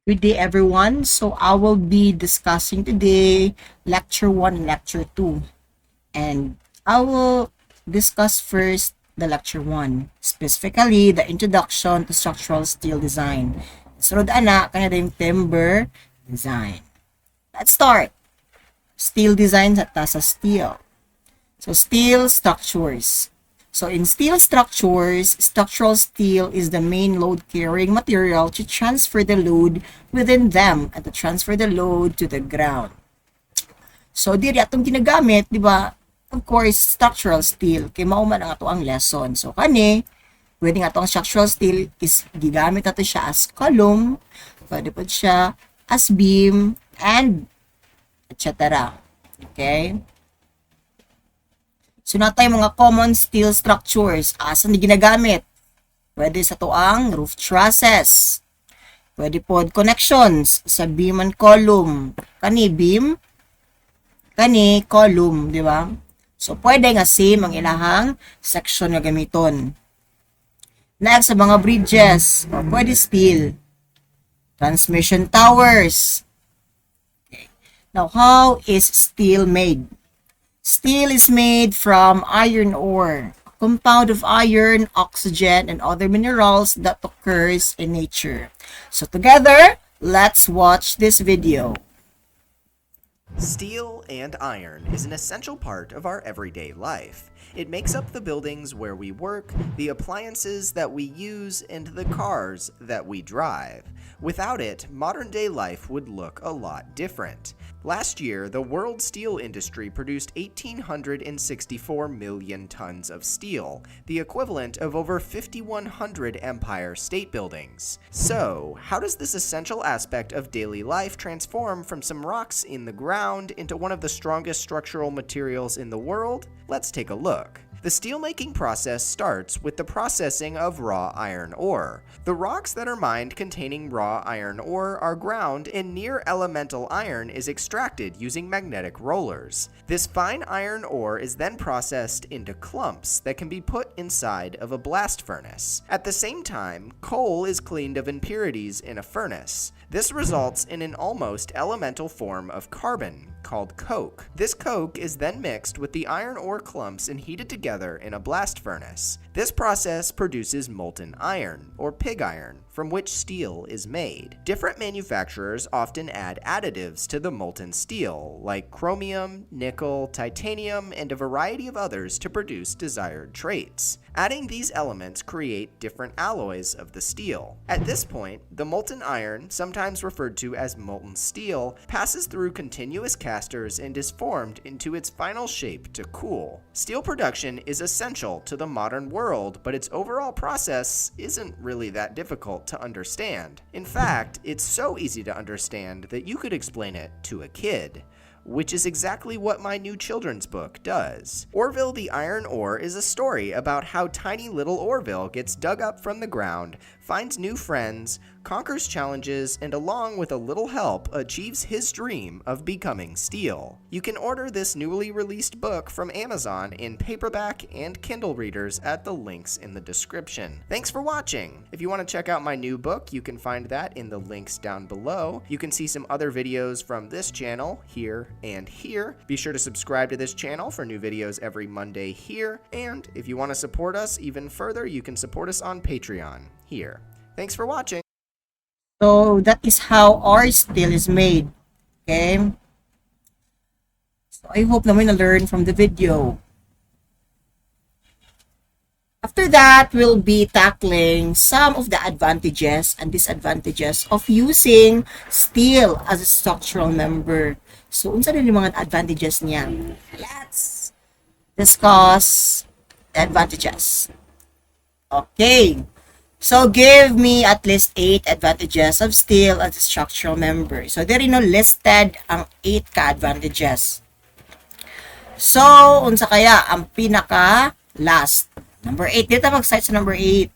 Good day, everyone. So I will be discussing today lecture 1 and lecture 2. And I will discuss first the lecture 1, specifically the introduction to structural steel design. Sunod ana, kanya yung timber design. Let's start. Steel design sa steel. So steel structures. So in steel structures, structural steel is the main load-carrying material to transfer the load within them and to transfer the load to the ground. So diri atong ginagamit, di ba? Of course, structural steel kay mao man ang ato ang lesson. So kani, pwede nga atong structural steel is gigamit nato siya as column, pwede po siya as beam and etc. Okay? So natay mga common steel structures. Asan di ginagamit? Pwede sa tuang roof trusses. Pwede pod connections sa beam and column. Kani beam, kani column, di ba? So pwede nga same ang ilahang section nga gamiton. Next sa mga bridges, pwede steel. Transmission towers. Okay. Now how is steel made? Steel is made from iron ore, a compound of iron, oxygen, and other minerals that occurs in nature. So together, let's watch this video. Steel and iron is an essential part of our everyday life. It makes up the buildings where we work, the appliances that we use, and the cars that we drive. Without it, modern-day life would look a lot different. Last year, the world steel industry produced 1,864 million tons of steel, the equivalent of over 5,100 Empire State Buildings. So, how does this essential aspect of daily life transform from some rocks in the ground into one of the strongest structural materials in the world? Let's take a look. The steelmaking process starts with the processing of raw iron ore. The rocks that are mined containing raw iron ore are ground, and near elemental iron is extracted using magnetic rollers. This fine iron ore is then processed into clumps that can be put inside of a blast furnace. At the same time, coal is cleaned of impurities in a furnace. This results in an almost elemental form of carbon, called coke. This coke is then mixed with the iron ore clumps and heated together in a blast furnace. This process produces molten iron, or pig iron, from which steel is made. Different manufacturers often add additives to the molten steel, like chromium, nickel, titanium, and a variety of others to produce desired traits. Adding these elements create different alloys of the steel. At this point, the molten iron, sometimes referred to as molten steel, passes through continuous casters and is formed into its final shape to cool. Steel production is essential to the modern world, but its overall process isn't really that difficult to understand. In fact, it's so easy to understand that you could explain it to a kid, which is exactly what my new children's book does. Orville the Iron Ore is a story about how tiny little Orville gets dug up from the ground, finds new friends, conquers challenges, and along with a little help, achieves his dream of becoming steel. You can order this newly released book from Amazon in paperback and Kindle readers at the links in the description. Thanks for watching! If you want to check out my new book, you can find that in the links down below. You can see some other videos from this channel, here and here. Be sure to subscribe to this channel for new videos every Monday here, and if you want to support us even further, you can support us on Patreon here. Thanks for watching! So that is how our steel is made. Okay? So I hope naman na-learn from the video. After that, we'll be tackling some of the advantages and disadvantages of using steel as a structural member. So, unsa din yung mga advantages niya? Let's discuss the advantages. Okay. So, give me at least 8 advantages of steel as a structural member. So, there listed ang 8 ka-advantages. So, unsa kaya ang pinaka-last? Number 8. Dito mag-start sa number 8.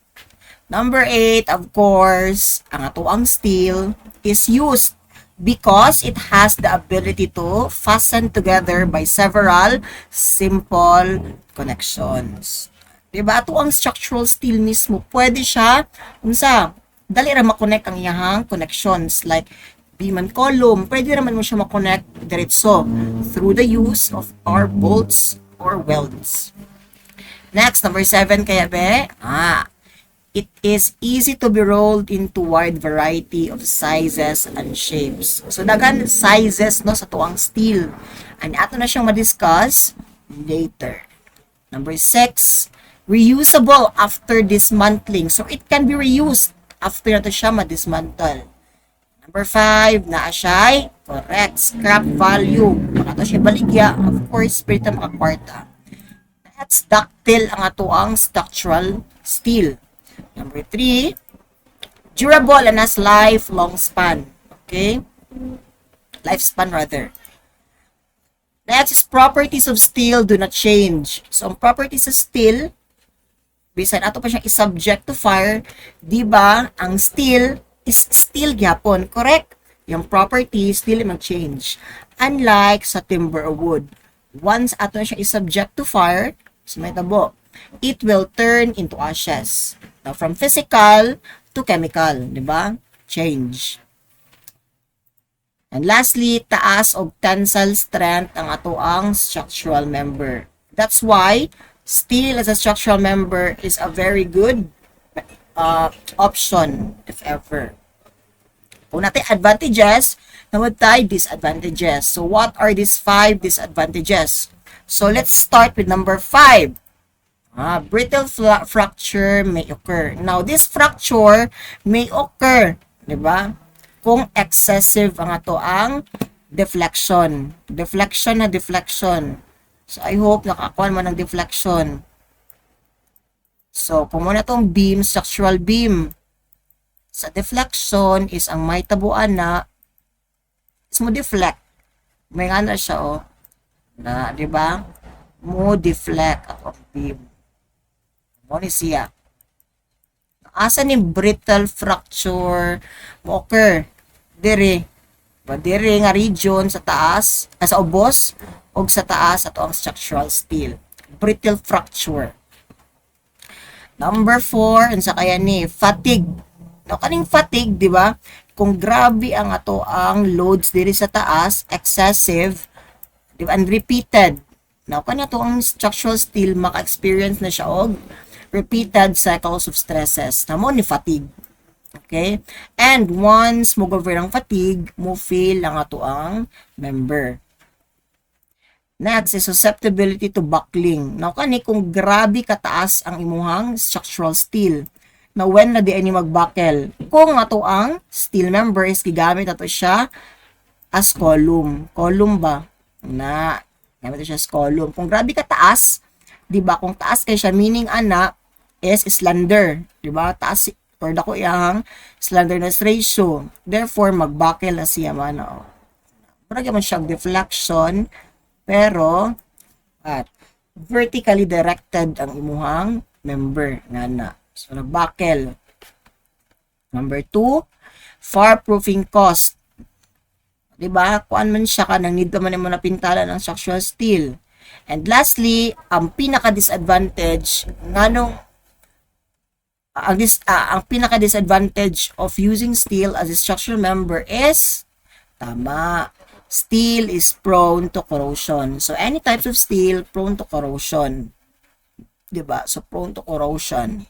Number 8, of course, ang atoang steel is used because it has the ability to fasten together by several simple connections. Diba? Ito ang structural steel mismo. Pwede siya, unsa, dali ra makonect ang iyahang connections like beam and column. Pwede naman mo siya makonect diretso through the use of our bolts or welds. Next, number 7 kaya be. It is easy to be rolled into wide variety of sizes and shapes. So, dagan sizes no sa tuwang steel. And ato na siyang ma-discuss later. Number 6, reusable after dismantling. So, it can be reused after nato siya ma-dismantle. Number 5, naa siya, correct, scrap value. Makato siya baligya, of course, spirit na makakwarta. That's ductile ang ato ang structural steel. Number 3, durable and has lifelong span. Okay? Lifespan rather. Next is properties of steel do not change. So, ang properties of steel, bisan ato pa siyang is-subject to fire, di ba, ang steel is steel gyapon, correct? Yung properties, steel mag-change. Unlike sa timber or wood, once ato na siya is-subject to fire, so may tabo, it will turn into ashes. Now, from physical to chemical, di ba? Change. And lastly, taas og tensile strength ang ato ang structural member. That's why steel as a structural member is a very good option if ever. Kung natin advantages, naman tayo disadvantages. So, what are these 5 disadvantages? So, let's start with number 5. Brittle fracture may occur. Now, this fracture may occur, di ba? Kung excessive ang ato ang deflection. Deflection. So, I hope nakakuha mo ng deflection. So, kung muna itong beam, structural beam. Sa deflection is ang may tabuan na is mo deflect. May nga na siya, oh. Na, di ba? Mo deflect at beam. Mo ni siya. Asa ni brittle fracture mo occur? Dire. Dire nga region sa taas, sa ubos, o sa taas ato ang structural steel. Brittle fracture. Number 4, unsa kaya ni? Fatigue. No, kaning fatigue, di ba? Kung grabe ang ato ang loads diri sa taas, excessive, di ba? Unrepeated. Now, kanya to ang structural steel, maka-experience na siya og repeated cycles of stresses. Namo ni fatigue. Okay? And once mo over ang fatigue, mo feel ang ato ang member. Next is susceptibility to buckling. Now, kani kung grabe kataas ang imuhang structural steel, na when na di ani magbuckle, kung ato ang steel member is gigamit ato siya as column. Column ba? Na, gamit siya as column. Kung grabe kataas, di ba? Kung taas kay siya, meaning ana, is slender, di ba? Taas or dako iyang slenderness ratio. Therefore, magbuckle na siya man. Parang man siyang deflection, pero vertically directed ang imuhang member nga na. So, nagbuckle. Number 2, fireproofing cost. Di ba? Kuan man siya ka nang need man mo na pintala ng structural steel. And lastly, ang pinaka-disadvantage nganong ang pinaka-disadvantage of using steel as a structural member is steel is prone to corrosion. So any types of steel prone to corrosion. 'Di ba? So prone to corrosion.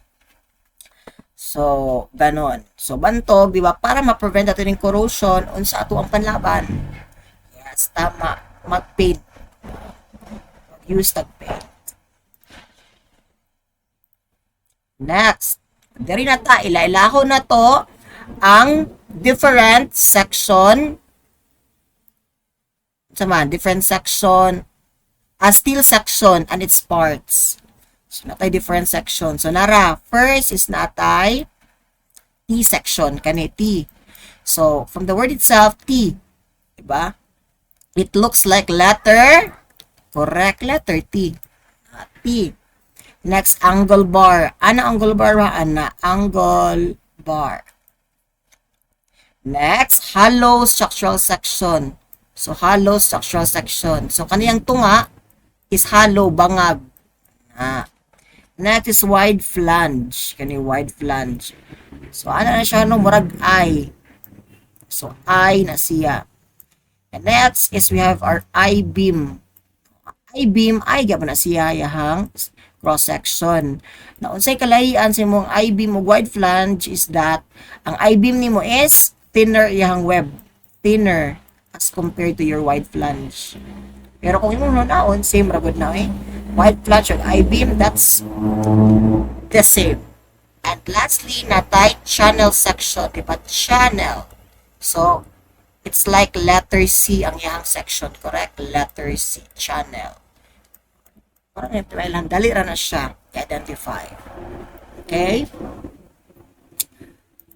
So ganon. So bantog, 'di ba? Para ma-prevent natin yung corrosion unsa ato ang panlaban. Yes, tama. Mag-paint. Use tag-paint. Next. Dari na ta, ilailaho na to ang different section different section, a steel section and its parts. So, natay different section. So, nara, first is natay T section, kani T. So, from the word itself, T, diba? It looks like letter, correct, letter T. T. Next, angle bar. Ana angle bar ba? Ana angle bar. Next, hollow structural section. So, hollow structural section. So, kaniyang tunga is hollow, bangag. Next is wide flange. Kani wide flange. So, ano na siya, no? Murag I. So, I na siya. And next is we have our I-beam. I-beam, I gyapon na siya yahang cross-section. Na unsay kalahian sa imong I-beam o wide flange is that ang I-beam nimo is thinner yahang web. Thinner as compared to your wide flange. Pero kung imong naon, same ra gud na eh. Wide flange and I-beam, that's the same. And lastly, na tight channel section, diba? Channel. So, it's like letter C ang iyang section, correct? Letter C, channel. Parang ito lang, dali ra na siya identify. Okay?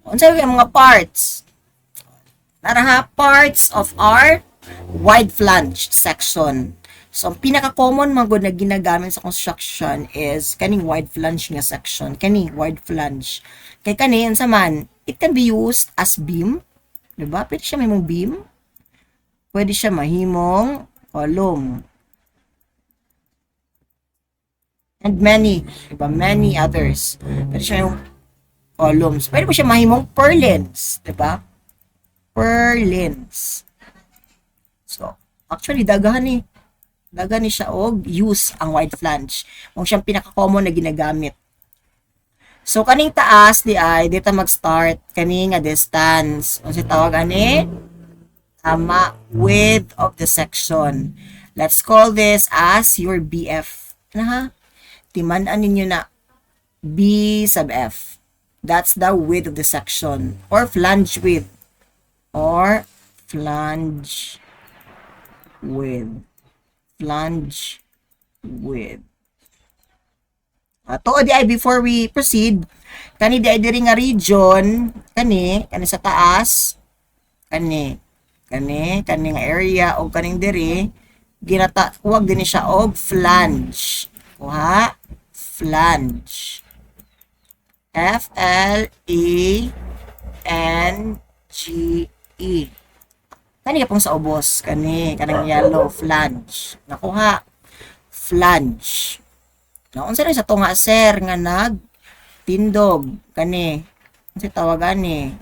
Unsa yung mga parts? Naraha, parts of our wide flange section. So, ang pinaka-common mga na ginagamit sa construction is kaning wide flange nga section. Kani, wide flange. Kay kani, unsa man, it can be used as beam. Diba? Pwede siya mahimong beam. Pwede siya mahimong column. And many. Diba? Many others. Pwede siya yung columns. Pwede po siya mahimong purlins. Diba? Purlins. So, actually, dagahan ni. Dagahan ni siya og use ang wide flange. Kung siyang pinaka-common na ginagamit. So, kaning taas, dito mag-start, kaning nga distance. Kung tawag ani, tama, width of the section. Let's call this as your BF. Ha? Timan-an ninyo na B sub F. That's the width of the section. Or flange width. Or flange width. Flange width. To di ay before we proceed, kani di ay diri nga region, kani sa taas, kani nga area o kaning diri huwag din siya og flange. Kuha, flange. F L E N G E. Kani ka pong sa ubos, kanang yellow flange. Nakuha, flange. No, unsa rin sa tunga sir nga tindog kani. Unsa tawagan ni?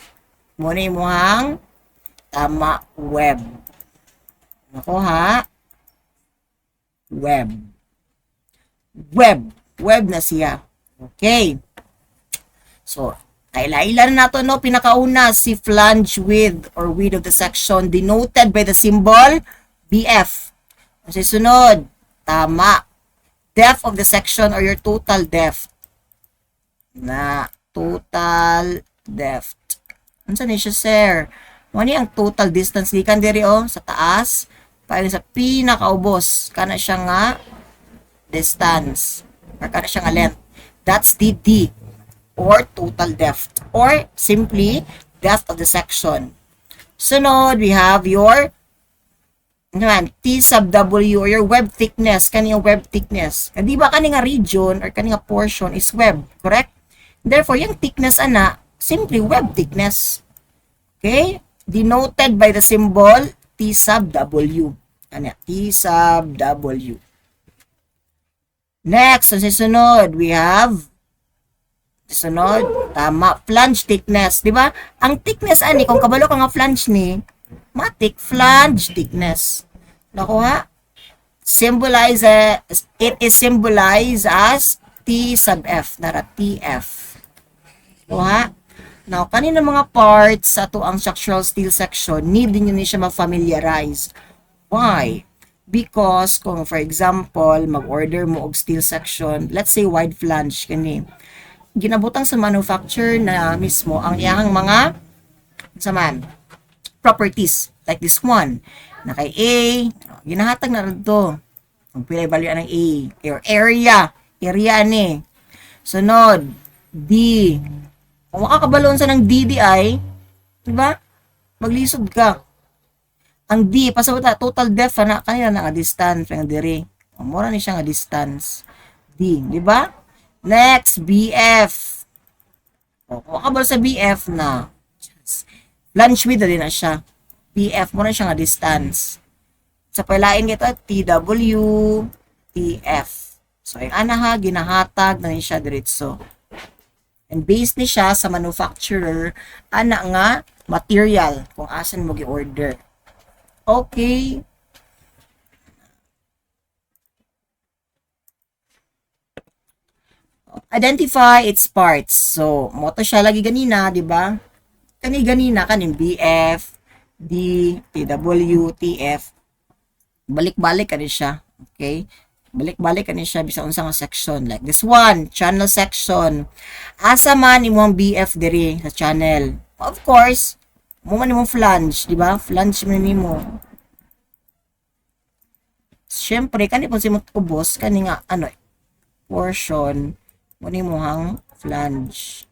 Muna imuhang tama web. Nakuha, web. Web na siya. Okay. So, kaila-ila na nato no, pinakauna si flange width or width of the section denoted by the symbol BF. Kasi sunod, tama. Depth of the section or your total depth. Na total depth. Ano ni siya, sir? Ano ang total distance? Gikan diri sa taas. Paano sa pinakaubos. Kana siya nga distance. Or kana siya nga length. That's the D. Or total depth. Or simply, depth of the section. Sunod, we have your T sub W or your web thickness, kaning web thickness. Di ba kaning region or kaning portion is web, correct? Therefore, yung thickness ana, simply web thickness. Okay? Denoted by the symbol T sub W. Ano? T sub W. Next, sa sunod, we have tama, flange thickness. Di ba? Ang thickness ani, kung kabalo ka nga flange ni, matik flange thickness. Nakuha? It is symbolized as T sub F, nara TF. Nakuha? Now, kanina mga parts sa ang structural steel section, need din yun siya ma-familiarize. Why? Because, kung for example, mag-order mo og steel section, let's say wide flange, kani, ginabutang sa manufacturer na mismo ang iyang mga properties. Like this one. Na kay A, ginahatag na rin to. Ang pilay value ng A. Or area. Area ni. Sunod, D. Kung makakabalon sa ng DDI, diba? Maglisod ka. Ang D, pasabot na, total depth, kanina na nga distance, ang diri. Mura ni siya nga distance. D, diba? Next, BF. Kung makakabalon sa BF na, flange width din na siya. BF mo na siya nga distance. Sa palain ito, TW, TF. So, yung anaha, ginahatag na siya diretso. And based ni siya sa manufacturer, ana nga material kung asan mo gi-order. Okay. Identify its parts. So, mo to siya lagi ganina, di ba? Ganina kanin BF, D, TW, TF. Balik-balik kanin siya. Okay? Balik-balik kanin siya bisa unsa nga section. Like this one, channel section. Asa man imong BF diri sa channel. Of course, mo man imong flange, di ba? Flange man nimo. Siyempre, kani po si mo ubos, kani nga, ano, portion, mo nimo hang flange.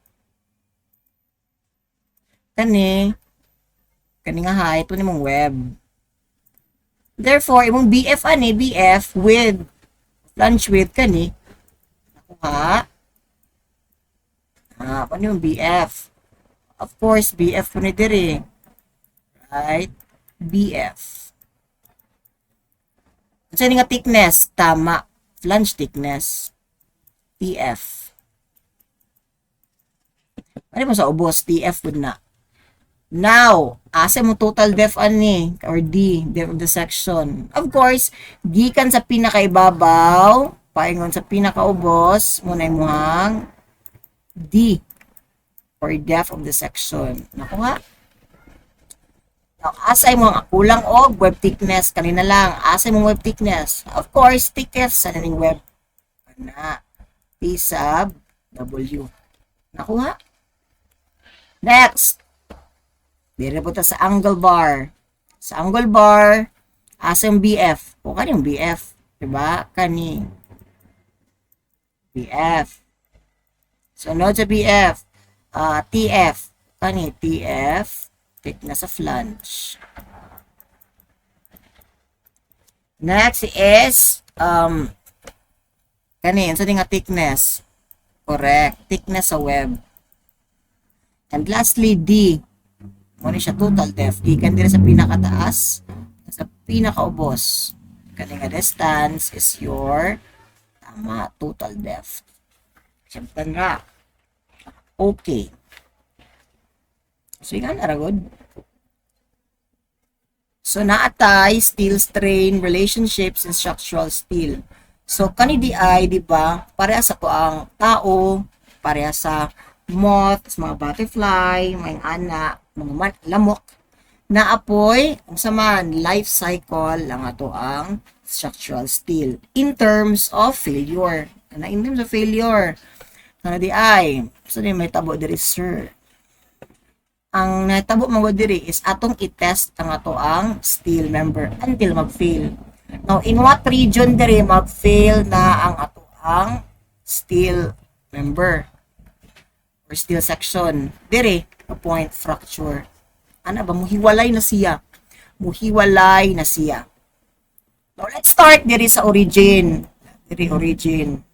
Kani nga height, mo nimong web. Therefore, imong BF ani, BF with flange width kani, nakuha. Ano yung BF? Of course, BF po ni diri. Right? BF. Kasi nga thickness, tama. Flange thickness. TF. Ano mo sa ubos? TF po na. Now, asa mo total depth ani or D, depth of the section. Of course, gikan sa pinakaibabaw, paingon sa pinakaubos, muna imuhang D or depth of the section. Nakuha? Now, asay mo ang kulang og web thickness kanina lang. Asay mo web thickness. Of course, thickness sa naning web. Na P sub W. Nakuha? Next. Dire po ta sa angle bar. Sa angle bar, asa yung BF? O kani yung BF, diba? Kani BF. Sunod sa BF, TF. Kani TF, thickness of flange. Next is kani unsa nga thickness? Correct, thickness sa web. And lastly, D. Muna siya total depth. Gikan din sa pinakataas, sa pinakaubos. Kani nga distance is your tama, total depth. Siyempre nga. Okay. So, nga naragod. So, naatay steel strain relationships in structural steel. So, kani di ay, di ba, pareha sa to ang tao, pareha sa moth, mga butterfly, mga ana, mga lamok, na apoy, kung sa man, life cycle, lang ato ang structural steel. In terms of failure. In terms of failure, na di ay, so may tabo diri, sir. Ang natabo mga diri is atong i-test ang ato ang steel member until mag-fail. Now, in what region diri mag-fail na ang ato ang steel member or steel section? Diri, point fracture. Ano ba? Muhiwalay na siya. Muhiwalay na siya. Now, let's start diri sa origin. Diri origin.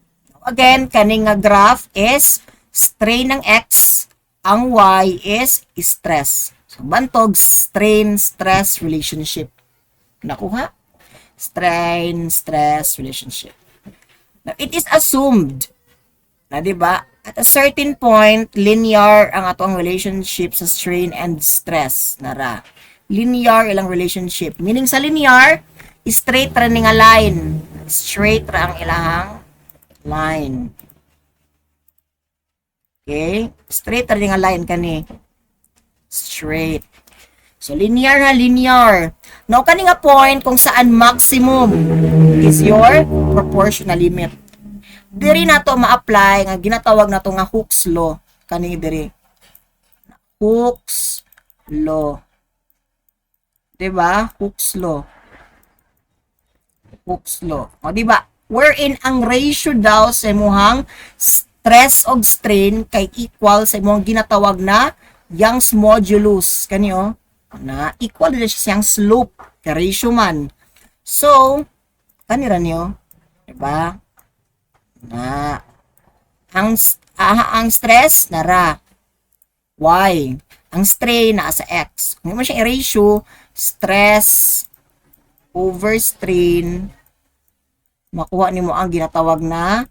Again, kaning nga graph is strain ng X, ang Y is stress. So, bantog, strain, stress, relationship. Nakuha? Strain, stress, relationship. Now, it is assumed na, diba, at a certain point, linear ang atong relationship sa strain and stress. Nara. Linear ilang relationship. Meaning sa linear, straight ra nga line. Straight ra ang ilahang line. Okay? Straight ra nga line kani. Straight. So, linear na linear. Now, kani nga point kung saan maximum is your proportional limit. Diri na to ma-apply nga ginatawag na to nga Hooke's law. Kani diri. Hooke's law. Diba? Hooke's law. Hooke's law. O diba? Wherein ang ratio daw sa imuhang stress og strain kay equal sa imong ginatawag na Young's modulus. Kani o. Na equal din siya siyang slope. Kay ratio man. So, kanira niyo. Diba? Na ang stress nara y, ang strain na sa x. Kung mo siya i-ratio, stress over strain, makuha nimo ang ginatawag na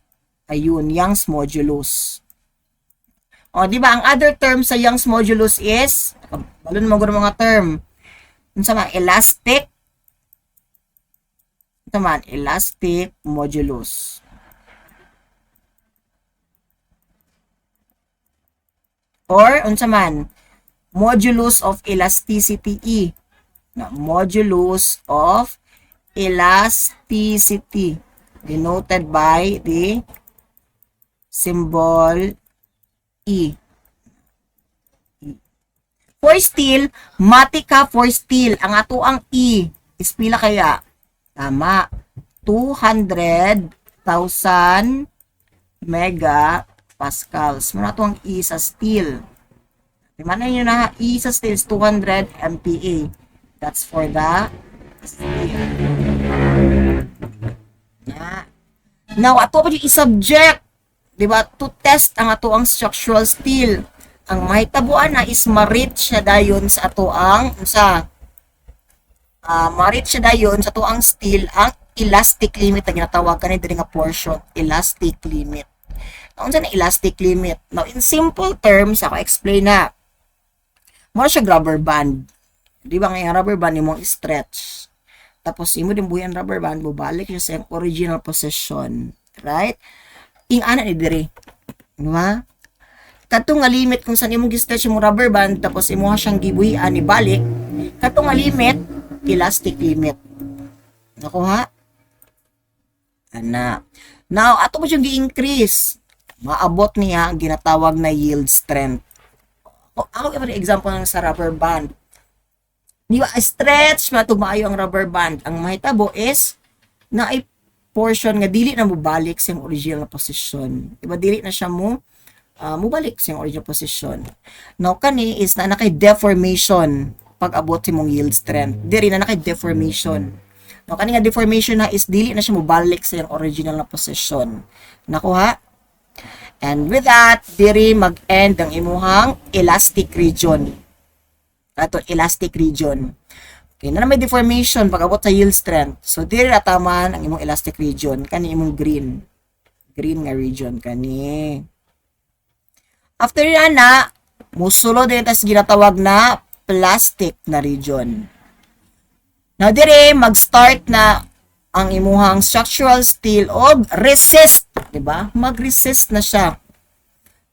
ayun, Young's modulus. O, di ba? Ang other term sa Young's modulus is, balon mo gud mga term. Unsa man, elastic. Ito man, elastic modulus. Or, unsa man, modulus of elasticity E. Na, modulus of elasticity. Denoted by the symbol E. For steel, matika for steel. Ang ato ang E is pila kaya? Tama. 200,000 megapascals. Muna ito ang E sa steel. Timanan nyo na, E sa steel is 200 MPa. That's for the steel. Yeah. Now, ato pa yung i-subject. Diba? To test ang ato ang structural steel. Ang mahitabuan na is ma-reach siya dayon sa ato ang ma-reach siya dayon sa ato ang steel ang elastic limit na ginatawag kanina diri nga portion, elastic limit. Now, unsa na elastic limit? Now, in simple terms, ako explain na. Mura siya rubber band. Di ba nga rubber band imong stretch. Tapos imo din buyan rubber band, bubalik siya sa original position. Right? Ana ni diri. Di ba? Katong nga limit kung saan imong gi-stretch imong rubber band tapos imo siyang gibuhian ni balik. Katong nga limit, elastic limit. Nakuha? Ana. Now, ato mo siyang gi-increase. Maabot niya ang ginatawag na yield strength. Ako yung example ng sa rubber band. Di ba, stretch, maayo ang rubber band. Ang mahitabo is, na ay portion nga dili na mubalik sa original na posisyon. Di ba, dili na siya mubalik sa original position. Now, kani is na nakay deformation pag abot si mong yield strength. Diri na nakay deformation. Now, kani nga deformation na is dili na siya mubalik sa original na position. Nakuha? And with that, diri mag-end ang imuhang elastic region. Ato, elastic region. Okay, na may deformation pag abot sa yield strength. So, diri ataman ang imong elastic region. Kani imong green. Green nga region. Kani. After yan na, musulo din tas ginatawag na plastic na region. Now, diri mag-start na ang imuhang structural steel o resist, di ba? Mag-resist na siya.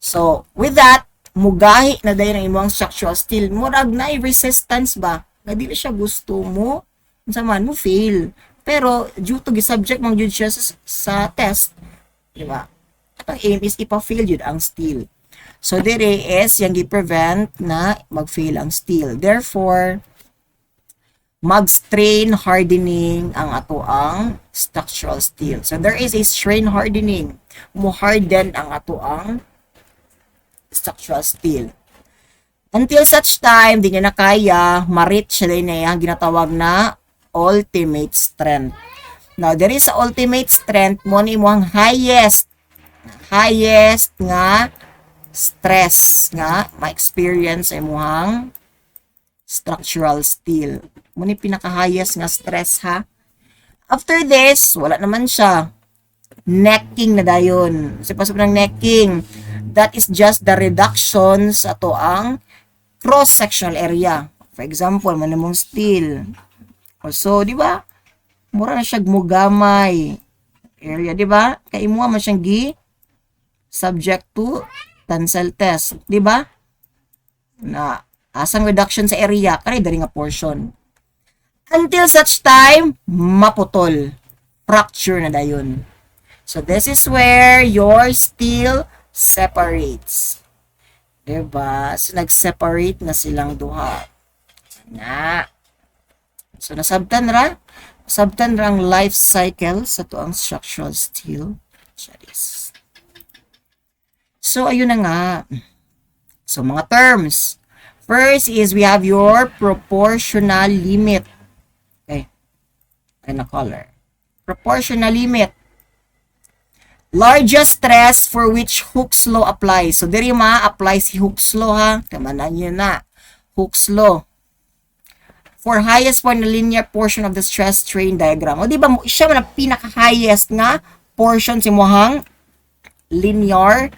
So, with that, mugahi na dayon ang imuhang structural steel. Murag na resistance ba? Na dili siya gusto mo, unsa man mo fail. Pero due to gi-subject mong jud siya sa test, di ba? Ang aim is ipa-fail jud ang steel. So, dire is yang gi-prevent na mag-fail ang steel. Therefore, mag-strain hardening ang ato ang structural steel. So, there is a strain hardening. Mo-harden ang ato ang structural steel. Until such time, di niya na kaya, ma-reach siya na yung ginatawag na ultimate strength. Now, there is a ultimate strength mo ni mo ang highest nga stress nga ma-experience sa imuhang structural steel. Muna pinaka-highest nga stress ha. After this, wala naman siya. Necking na dayon. Kasi pasok ng necking, that is just the reduction sa to ang cross-sectional area. For example, manimong steel. Also, di ba? Mura na siya mugamay area, di ba? Kaya mo man siyang subject to tensile test, di ba? Na asang reduction sa area, kaya dari nga portion. Until such time, maputol. Fracture na dayon. So, this is where your steel separates. Diba? So, nag-separate na silang duha. Na. So, nasabtan ra. Nasabtan ra ang life cycle sa tuang structural steel. Charis. So, ayun na nga. So, mga terms. First is we have your proportional limit. Okay. And a color. Proportional limit. Largest stress for which Hooke's law applies. So, diri ma-apply si Hooke's law ha. Tamanan nyo na. Hooke's law. For highest point na linear portion of the stress strain diagram. O, di ba siya man ang pinaka-highest nga portion si mohang linear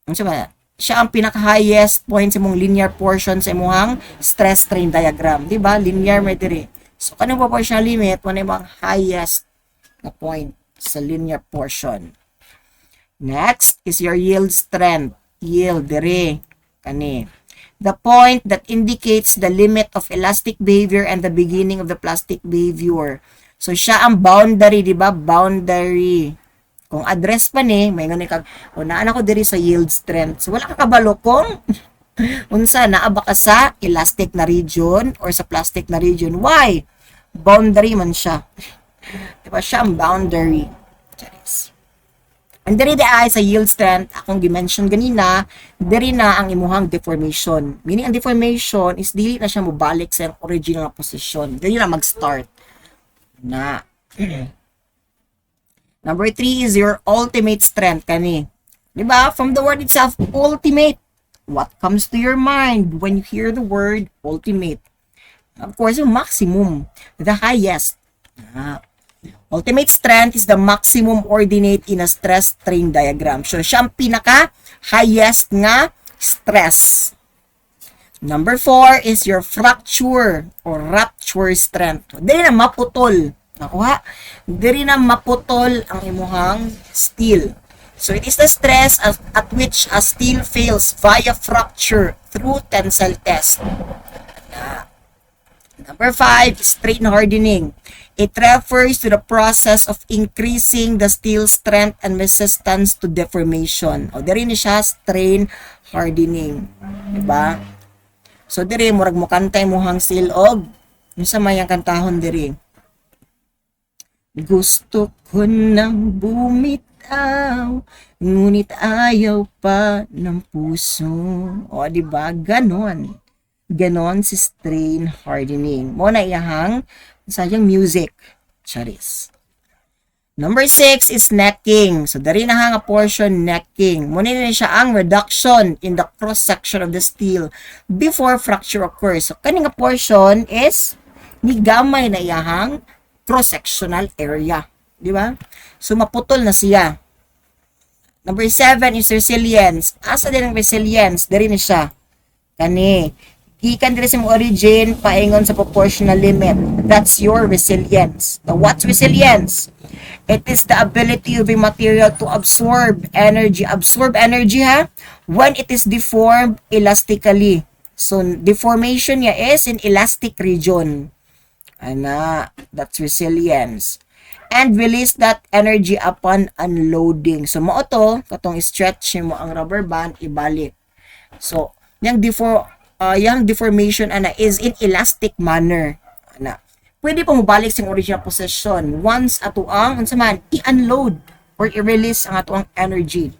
Unsa ba? Siya ang pinaka-highest point sa imong linear portion sa imong stress strain diagram, di ba? Linear may diri. So kanang proportional limit mo na imong highest na point sa linear portion. Next is your yield strength. Yield diri kani. The point that indicates the limit of elastic behavior and the beginning of the plastic behavior. So siya ang boundary, di ba? Boundary. Kung address pa ni, may ngani kag unaan ako diri sa yield strength. So wala ka kabalo kung unsa naa ba ka sa elastic na region or sa plastic na region. Why? Boundary man siya. Diba siya ang boundary. Charis. And diri ay sa yield strength, akong gimension ganina, diri na ang imuhang deformation. Meaning ang deformation is dili na siya mobalik sa original position. Dili na mag-start. Na. Number 3 is your ultimate strength kani. Diba? From the word itself, ultimate. What comes to your mind when you hear the word ultimate? Of course, yung maximum, the highest. Ultimate strength is the maximum ordinate in a stress strain diagram. So, siya ang pinaka-highest nga stress. Number 4 is your fracture or rupture strength. Dili na maputol. Nakuha? Dili na maputol ang imuhang steel. So, it is the stress at which a steel fails via fracture through tensile test. Number 5 is strain hardening. It refers to the process of increasing the steel strength and resistance to deformation. O, diri ni siya strain hardening. Diba? So, diri, murag mo kantay mo hang steel og. Yung sa mayang kantahon diri. Gusto ko nang bumitaw, ngunit ayaw pa ng puso. O, diba? Ganon. Ganon si strain hardening. Mo na iyahang sayang music. Charis. Number 6 is necking. So, dari na nga portion necking. Muna na siya ang reduction in the cross-section of the steel before fracture occurs. So, kaning nga portion is ni gamay na iyahang cross-sectional area. Di ba? So, maputol na siya. Number 7 is resilience. Asa din ang resilience? Dari na siya. Kani. Gikan diri sa origin, paingon sa proportional limit. That's your resilience. Now, what's resilience? It is the ability of a material to absorb energy. Absorb energy, ha? When it is deformed elastically. So, deformation niya is in elastic region. That's resilience. And release that energy upon unloading. So, mo to, katong stretch mo ang rubber band, ibalik. So, yung deformation is in elastic manner. Pwede pa mobalik sa original position once ato ang i-unload or i-release ang ato ang energy.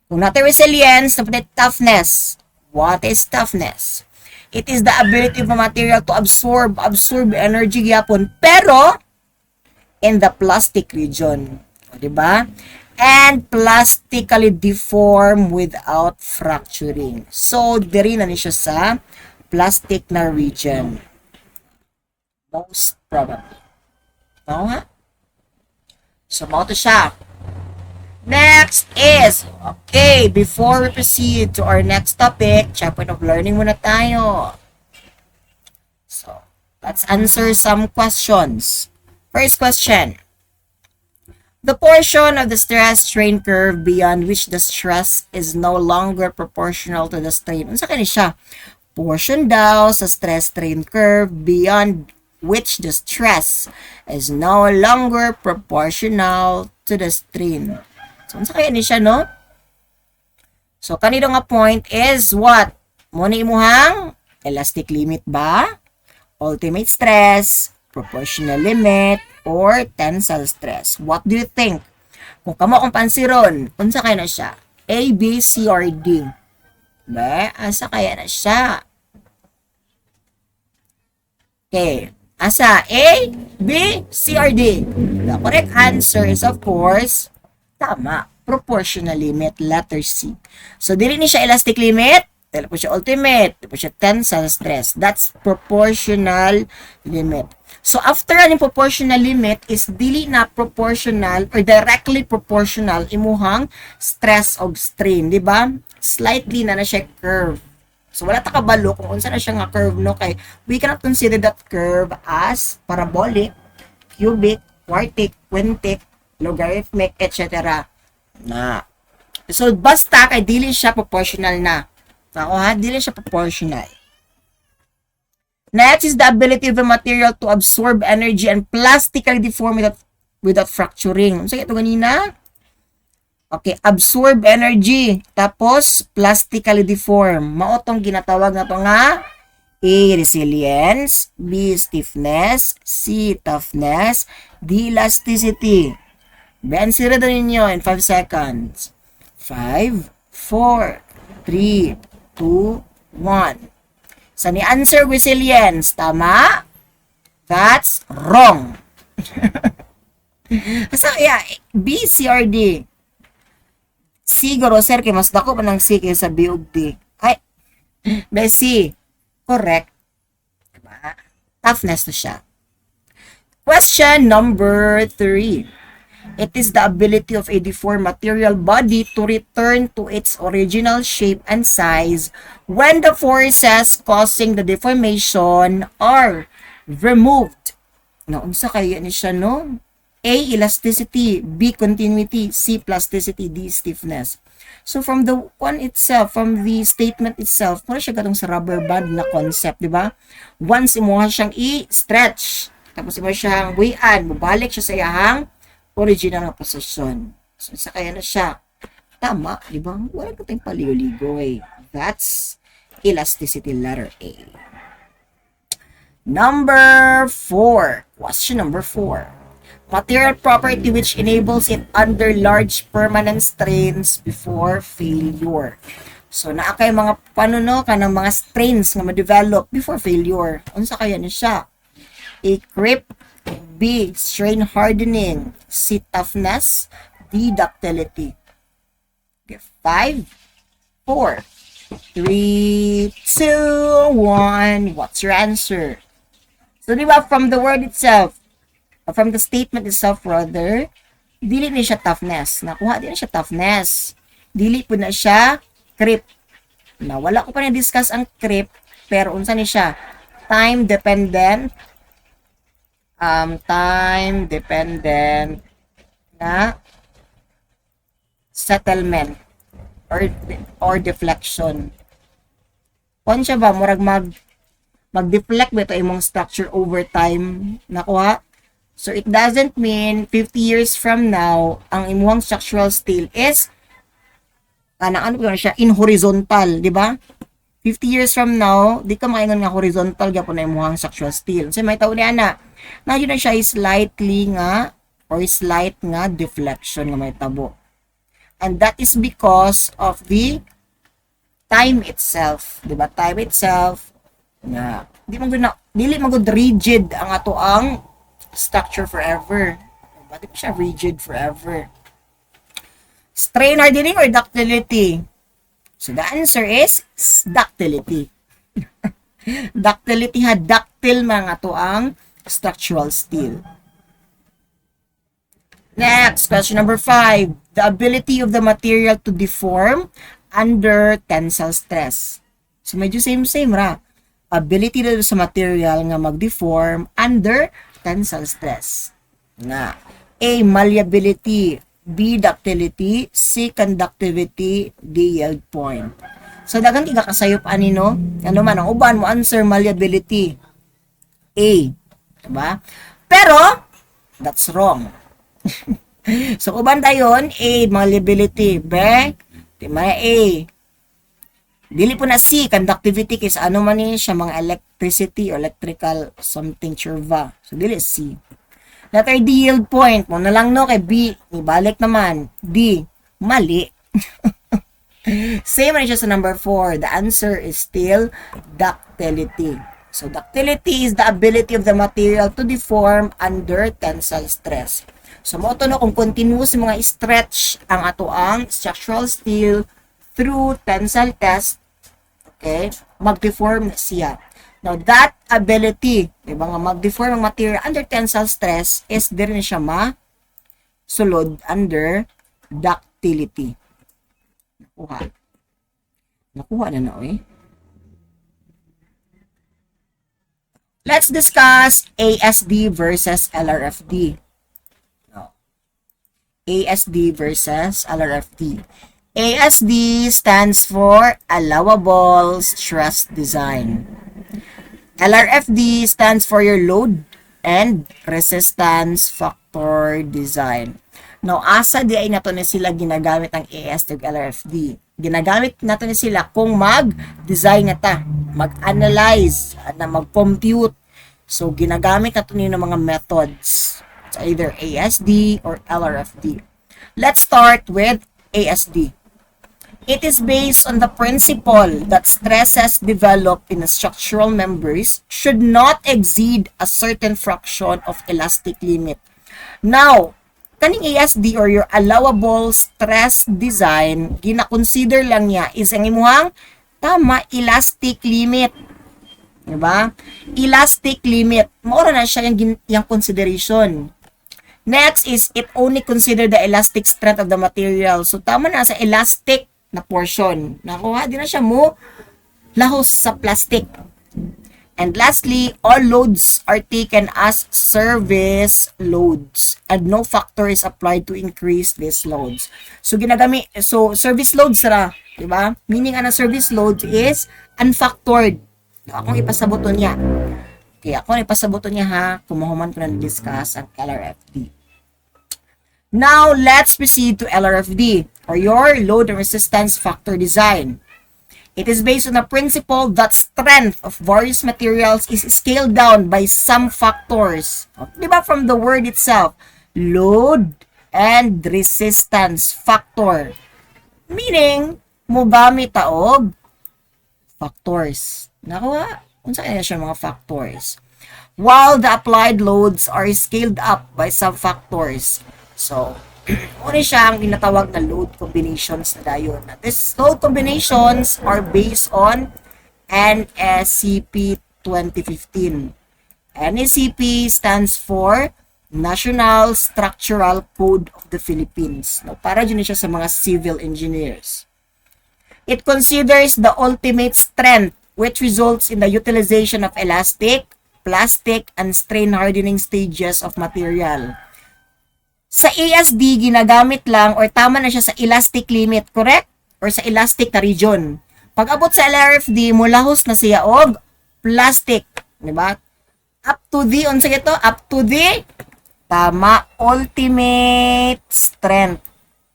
Kung natin resilience, natin toughness. What is toughness? It is the ability of a material to absorb energy gyapon, pero in the plastic region. Diba? And plastically deform without fracturing. So, diri na ni siya sa plastic na region. Most probably. Oo nga? So, mo to siya. Next is, okay, before we proceed to our next topic, check point of learning muna tayo. So, let's answer some questions. First question. The portion of the stress strain curve beyond which the stress is no longer proportional to the strain. Unsa kani siya? Portion daw sa stress strain curve beyond which the stress is no longer proportional to the strain. So, unsa kaya ni siya, no? So, kanino nga point is what? Muna imuhang elastic limit ba? Ultimate stress, proportional limit, or tensile stress. What do you think? Kung kamo kung pansiron, unsa kaya na siya? A, B, C, or D? Ba? Asa kaya na siya? Okay. Asa? A, B, C, or D? The correct answer is, of course, tama. Proportional limit, letter C. So, dili ni siya elastic limit, dili po siya ultimate, dili po siya tensile stress. That's proportional limit. So after ang proportional limit is dili na proportional or directly proportional imuhang stress og strain, di ba? Slightly na siya curve. So wala ta kabalo kung unsa na siya nga curve, no, kay we cannot consider that curve as parabolic, cubic, quartic, quintic, logarithmic, etc. Na. So basta kay dili siya proportional na. Ako ha, dili siya proportional. Next is the ability of the material to absorb energy and plastically deform without fracturing. Ano sa ito ganina? Okay, absorb energy, tapos plastically deform. Mao tong ginatawag na to nga A, resilience, B, stiffness, C, toughness, D, elasticity. Answer na ninyo in 5 seconds. 5, 4, 3, 2, 1. Sa ni answer resilience, tama? That's wrong. Sa yeah, B, C, or D? Siguro, sir, kay mas dako pa ng C kaysa B ug D. Ay, B, C. Correct. Diba? Toughness na siya. Question number 3. It is the ability of a deformed material body to return to its original shape and size when the forces causing the deformation are removed. Naunsa kaya ni siya, no? A, elasticity, B, continuity, C, plasticity, D, stiffness. So from the one itself, from the statement itself, muna siya gatong sa rubber band na concept, di ba? Once imuha siyang i-stretch, tapos imuha siyang wian, mabalik siya sa iyahang original na position. So sa kaya na siya. Tama, di ba? Wala ka tayong paligo-ligo eh. That's elasticity, letter A. Number 4. Question number 4. Material property which enables it under large permanent strains before failure. So, naa kay mga panuno ka ng mga strains nga ma-develop before failure. Unsa kaya ni siya? A, creep, B, strain hardening, C, toughness, D, ductility. Okay, 5, 4, 3, 2, 1. What's your answer? So, di ba, from the word itself, from the statement itself rather, dili na siya toughness. Nakuha din na siya toughness. Dili po na siya creep. Na wala ko pa na-discuss ang creep, pero unsa ni siya? Time dependent na settlement or deflection. Kung siya ba murag mag-deflect ba ito imong structure over time? Nakuha? So, it doesn't mean 50 years from now, ang imuhang structural steel is, ano po siya, in horizontal, di ba? 50 years from now, di ka makaingon nga horizontal, gapon na imuhang structural steel. So, may tao niya na yun na siya is slightly nga, or slight nga deflection nga may tabo. And that is because of the time itself, di ba? Time itself, na, dili mo rigid ang ato ang structure forever. Bakit siya rigid forever? Strain hardening or ductility? So the answer is ductility. Ductility ha, ductile mga to ang structural steel. Next, question number 5. The ability of the material to deform under tensile stress. So medyo same ra. Ability na sa material nga mag-deform under tensile stress. Na A, malleability, B, ductility, C, conductivity, D, yield point. So, dagang tiga kasayop ani, no? Ano man, ang uban mo answer malleability. A. Diba? Pero, that's wrong. So, uban dayon, A, malleability. B, diba, A. Dili po na C, conductivity kaysa ano man ni siya, mga electricity, electrical something churva. So, dili C. Letter D, yield point. Mo na lang no, kay B, ibalik naman. D, mali. Same rin siya sa number 4. The answer is still ductility. So, ductility is the ability of the material to deform under tensile stress. So, mo to no, kung continuous mga stretch ang ato ang structural steel through tensile test, Okay? Mag-deform na siya. Now, that ability, diba nga, mag-deform ang material under tensile stress is din siya sulod under ductility. Nakuha. Nakuha na eh. Let's discuss ASD versus LRFD. ASD versus LRFD. ASD stands for Allowable Stress Design. LRFD stands for your Load and Resistance Factor Design. Now, asa di ay nato ni sila ginagamit ang ASD ug LRFD. Ginagamit nato ni sila kung mag-design nata, mag-analyze, na mag-compute. So, ginagamit nato ni mga methods. It's either ASD or LRFD. Let's start with ASD. It is based on the principle that stresses developed in the structural members should not exceed a certain fraction of elastic limit. Now, kaning ASD or your allowable stress design, gina-consider lang niya is ang imuhang elastic limit. Diba? Elastic limit. Maura na siya yung consideration. Next is, it only consider the elastic strength of the material. So, tama na sa elastic na portion. Nakuha, di na siya mo lahos sa plastic. And lastly, all loads are taken as service loads and no factor is applied to increase these loads. So, service loads ra, di ba? Meaning, service loads is unfactored. Akong ipasabuto niya. Okay, ako ipasabuto niya ha, kumuhuman ko na discuss ang LRFD. Now, let's proceed to LRFD, or your load and resistance factor design. It is based on the principle that strength of various materials is scaled down by some factors. Diba from the word itself, load and resistance factor. Meaning, mugamit taog factors. Nakuha? Unsa kaya siya mga factors? While the applied loads are scaled up by some factors. So, una siya ang tinatawag na load combinations na dayon. These load combinations are based on NSCP 2015. NSCP stands for National Structural Code of the Philippines. No, para dyan siya sa mga civil engineers. It considers the ultimate strength which results in the utilization of elastic, plastic, and strain hardening stages of material. Sa ASD, ginagamit lang or tama na siya sa elastic limit, correct? Or sa elastic na region. Pag abot sa LRFD, mulahos na siya og plastic. Diba? Up to the, unsa ito? Up to the, tama, ultimate strength.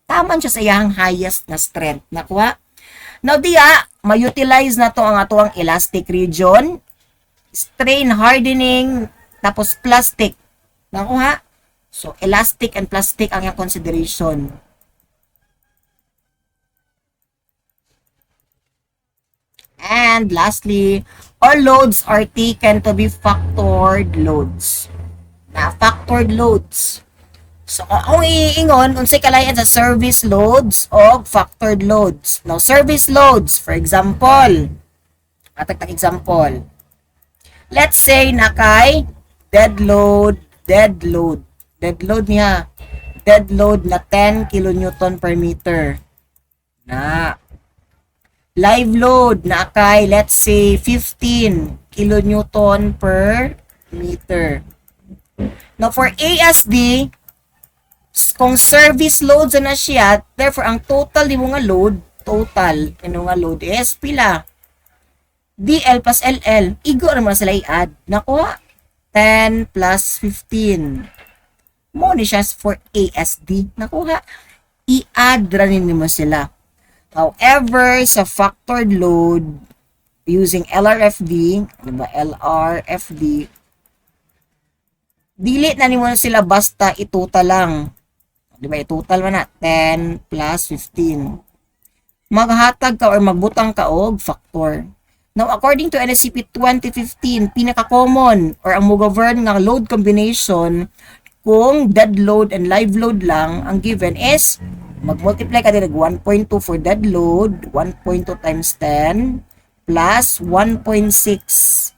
Tama siya sa iyang highest na strength. Nakuha? Now, diya, ma-utilize na to ang atuang elastic region, strain hardening, tapos plastic. Nakuha? So, elastic and plastic ang yung consideration. And lastly, all loads are taken to be factored loads. Na factored loads. So, kung iingon, unsay kalayan sa service loads o factored loads. Now, service loads, for example, atag example. Let's say na kay dead load. Dead load niya. Dead load na 10 kN per meter. Na. Live load na kay, let's say, 15 kN per meter. Now, for ASD, kung service load na siya, therefore, ang total ni mga load, is pila? DL plus LL. Igo naman sila i-add. Nakuha? 10 plus 15. Mo ni siya for ASD. Nakuha. I-add ranin mo sila. However, sa factored load, using LRFD, diba, LRFD, dili na nimo sila basta itotal lang. Diba, itotal man na, 10 plus 15. Maghatag ka or magbutang ka og factor. Now, according to NSCP 2015, pinaka-common or ang mo-govern nga load combination kung dead load and live load lang, ang given is mag-multiply ka din 1.2 for dead load, 1.2 times 10 plus 1.6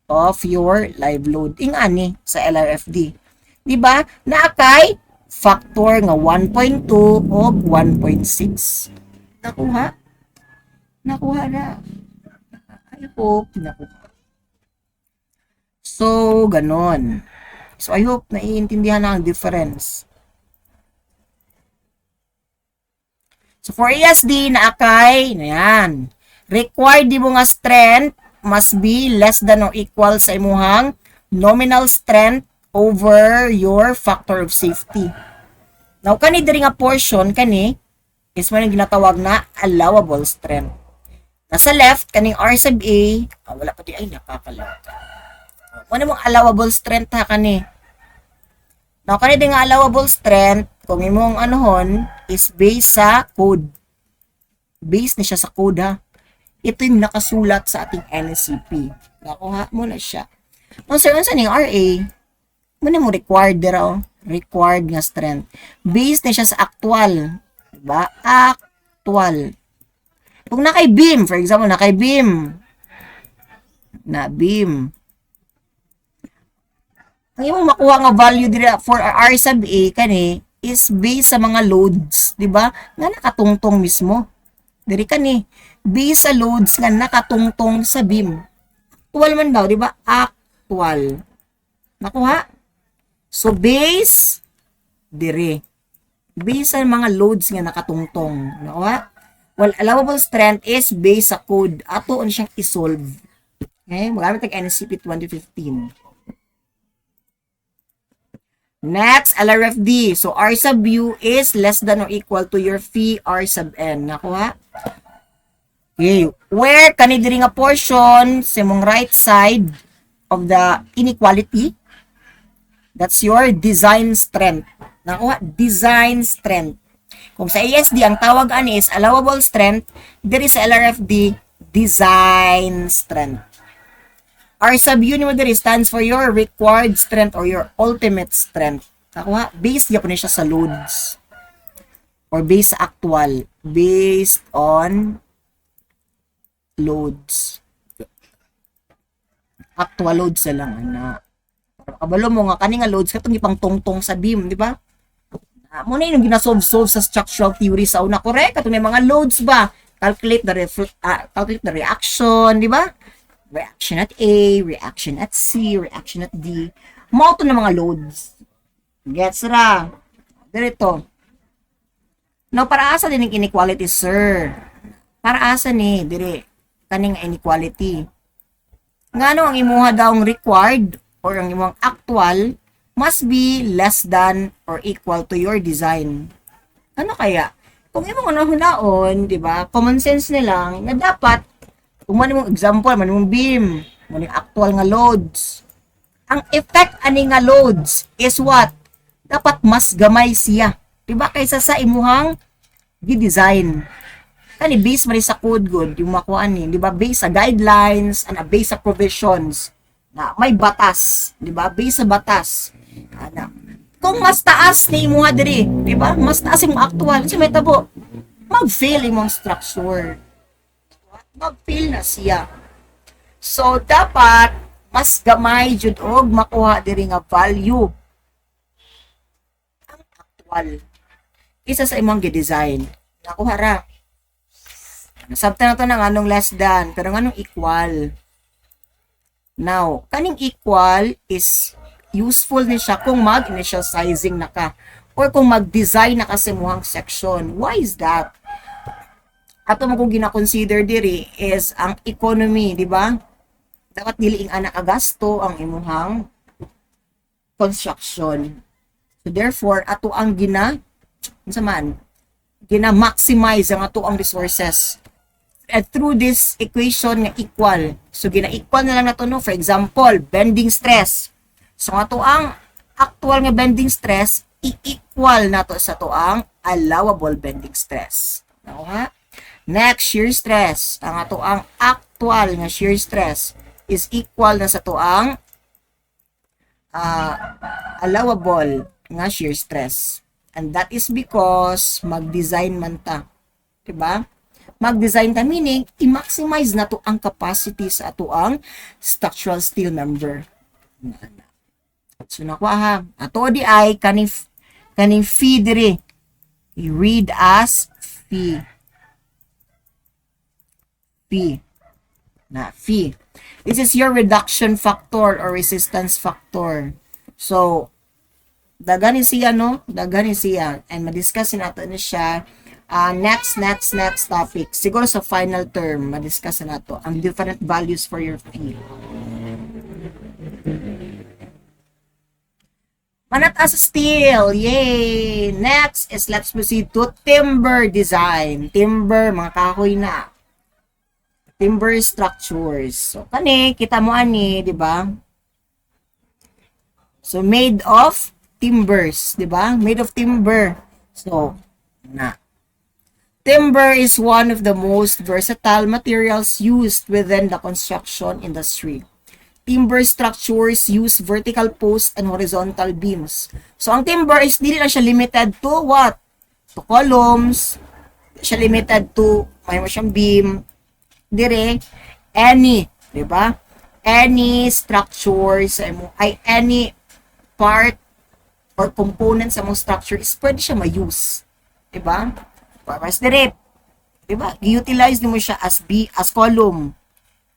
of your live load. Ingani sa LRFD. Di ba? Naakay factor nga 1.2 o 1.6. Nakuha? Nakuha na. I hope nakuha. So, ganon. So, I hope naiintindihan na ang difference. So, for ESD, naakay, na yan. Required di mo nga strength must be less than or equal sa imuhang nominal strength over your factor of safety. Now, kani diri nga portion, kani, is man yung ginatawag na allowable strength. Nasa left, kaning R sub A, wala pa di, ay, nakakalaga. Ano mong allowable strength ha, kani? Now, kani di nga allowable strength, kung imong anuhon, is based sa code. Based na siya sa code, ha? Ito yung nakasulat sa ating NSCP. Nakuha mo na siya. Kung sir, saan yung RA? Muna mo required raw. Required nga strength. Based na siya sa actual. Diba? Actual. Kung nakay beam, for example, nakay beam. Na beam. Ang imong makuha nga value dira for R sub A kani is based sa mga loads, di ba? Nga nakatungtong mismo. Diri kani based sa loads nga nakatungtong sa beam. Actual man daw, di ba? Actual. Nakuha? So base diri. Based sa mga loads nga nakatungtong. Nakuha? Well, allowable strength is based sa code. Ato ano siyang isolve. Okay? Magamit ang NSCP 2015. Next, LRFD. So, R sub U is less than or equal to your phi R sub N. Nakuha? Okay. Where kani diri nga portion sa mong right side of the inequality, that's your design strength. Nakuha? Design strength. Kung sa ASD, ang tawag ani is allowable strength, diri sa LRFD, design strength. R sub U ni mo diri stands for your required strength or your ultimate strength. Nakuha? Based yapon ni siya sa loads. Or based sa actual. Based on loads. Actual loads na lang. Na. Kabalo mo nga, kani nga loads, katong ipang tungtong sa beam, di ba? Muna yung ginasolve-solve sa structural theory sa una. Correct? Katong may mga loads ba? Calculate the reaction, di ba? Reaction at A, reaction at C, reaction at D. Mao to na mga loads. Gets ra. Dito. No, para asa din ang inequality, sir? Para asa ni, dire, kaning inequality. Ngano ang imuha daw required or ang imong actual must be less than or equal to your design. Ano kaya? Kung imong hunaon, di ba? Common sense nilang na dapat kung man mong example, man mong beam, man yung actual nga loads. Ang effect ani nga loads is what? Dapat mas gamay siya. Diba? Kaysa sa imuhang gi-design. Kani base man sa code good, yung makuha ni, diba? Base sa guidelines, and base sa provisions. Na may batas. Diba? Base sa batas. Ana. Kung mas taas ni imuha diri, diba? Mas taas yung actual. Kasi may tabo. Mag-fail imong structure. Mag-fail na siya. So, dapat, mas gamay jud og makuha diri nga value. Ang actual. Isa sa imong gi-design. Nakuha ra. Nasabtan na to ng anong less than, pero anong equal. Now, kaning equal is useful ni siya kung mag-initial sizing na ka or kung mag-design na ka sa imong section. Why is that? Ato mo kung gina-consider diri is ang economy, di ba? Dapat dili ing anak agasto ang imuhang construction. So therefore, ato ang gina-maximize ang ato ang resources. And through this equation nga equal. So gina-equal na lang nato no. For example, bending stress. So ato ang actual nga bending stress i-equal nato sa ato ang allowable bending stress. Okay? Next, shear stress. Ang ato ang actual nga shear stress is equal na sa ato ang allowable nga shear stress. And that is because mag-design man ta. Diba? mag-design ta meaning i-maximize na to ang capacity sa ato ang structural steel member. So nakuha ha. Ato di ay kaning fee diri. I-read as fee. Fee. Na fee. This is your reduction factor or resistance factor. So dagani siya no, dagani siya and madiscuss nato ni siya. Next topic. Siguro sa final term, madiscuss na to ang different values for your fee. Manat as steel. Yay! Next is let's proceed to timber design. Timber, mga kahoy na. Timber structures. So, kani, kita mo ani, di ba? So, made of timbers, di ba? Made of timber. So, na. Timber is one of the most versatile materials used within the construction industry. Timber structures use vertical posts and horizontal beams. So, ang timber is hindi lang siya limited to what? To columns. Siya limited to, may mo siyang beam. Dire, any, di ba? Any structures, ay any part or component sa mong structure is pwede siya ma-use. Di ba? Mas dire, di ba? I-utilize mo siya as column,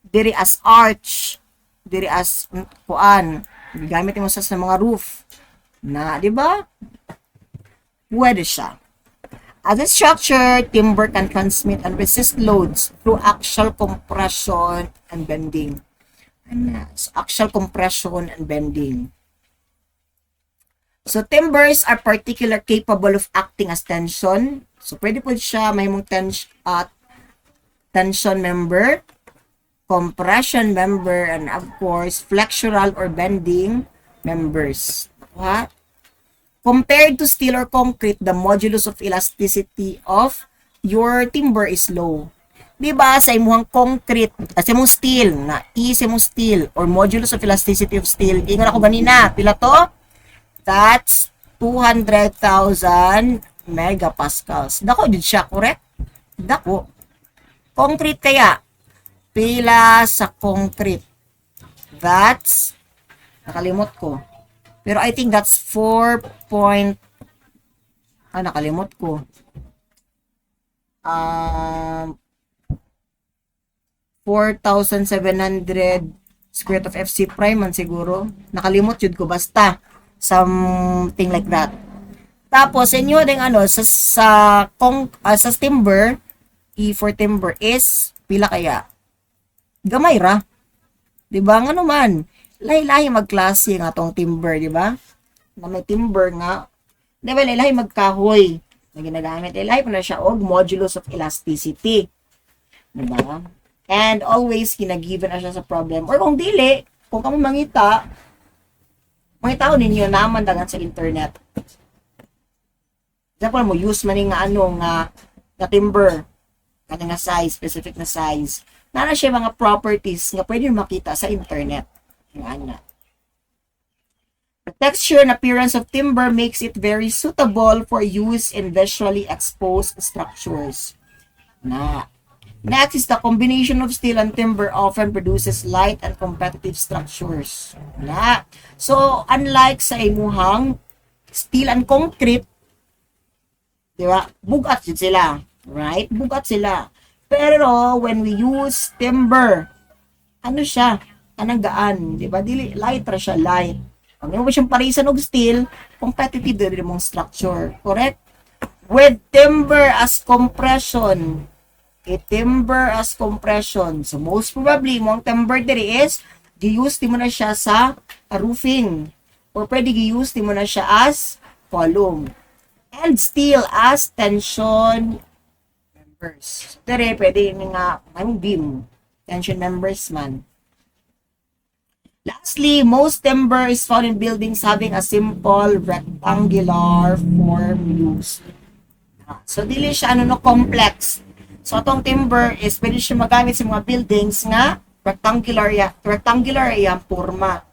dire as arch, dire as kuan, gamit mo sa mga roof. Na, di ba? Pwede siya. As a structure, timber can transmit and resist loads through axial compression and bending. So, axial compression and bending. So, timbers are particularly capable of acting as tension. So, pwede po siya may mong tension member, compression member, and of course, flexural or bending members. What? Compared to steel or concrete, the modulus of elasticity of your timber is low. Diba sa imuhang concrete, sa imong steel, na sa imong steel, or modulus of elasticity of steel, ingon ako ganina, pila to? That's 200,000 megapascals. Dako din siya, correct? Dako. Concrete kaya, pila sa concrete. That's, nakalimot ko. Pero I think that's 4,700 square of FC prime man siguro. Nakalimot yun ko basta. Something like that. Tapos inyo ding sa timber, E for timber is pila kaya? Gamay ra. 'Di ba? Ngano man? Lahi-lahi magklase nga tong timber, 'di ba? Na may timber nga. 'Di ba lahi magkahoy na ginagamit. Lahi pa na siya og modulus of elasticity. 'Di ba? And always ginagiven na siya sa problem. Or kung dili, kung kamo mangita ko ninyo naman dagan sa internet. Example mo use man nga nga timber kana nga size, specific na size. Nara siya mga properties nga pwede makita sa internet. Nga. The texture and appearance of timber makes it very suitable for use in visually exposed structures. Next is the combination of steel and timber often produces light and competitive structures. So, unlike sa imuhang steel and concrete, di ba? Bugat sila. Right? Bugat sila. Pero, when we use timber, siya? Anang gaan. Di ba? Light ra siya, light. Pag mo siyang parisan og steel, competitive din mong structure. Correct? With timber as compression, timber as compression. So, most probably, mong timber diri is, gi-use mo na siya sa roofing. Or pwede gi-use mo na siya as column. And steel as tension members. Diri, pwede nga, beam. Tension members man. Lastly, most timber is found in buildings having a simple rectangular form used. So, dili siya complex. So, itong timber is pwede siya magamit sa mga buildings nga rectangular yung format.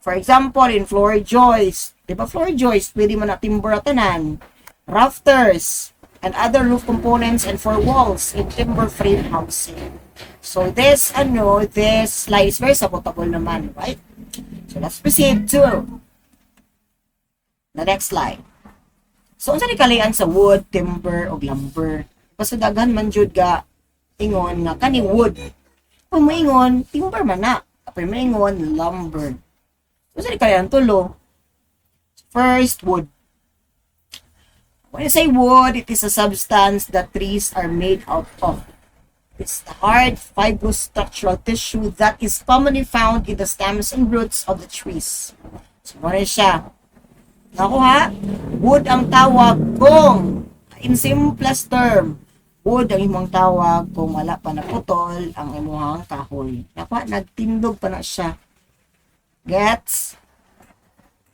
For example, in floor joist. Di ba floor joist? Pwede mo na timber atanan. Rafters. and other roof components and for walls in timber frame housing. So this slide is very supportable naman, right? So let's proceed to the next slide. So unsa ni kalayan sa wood, timber o lumber? Pasadagan man jud ga ingon nga kani wood. Kung maingon timber man na, kapag maingon lumber. Unsa ni kalayan tulo? First, wood. When you say wood, it is a substance that trees are made out of. It's the hard, fibrous structural tissue that is commonly found in the stems and roots of the trees. So, ano siya? Ako ha? Wood ang tawag kung, in simplest term, wood ang imong tawag kung wala pa naputol ang imong kahoy. Napa, nagtindog pa na siya. Gets?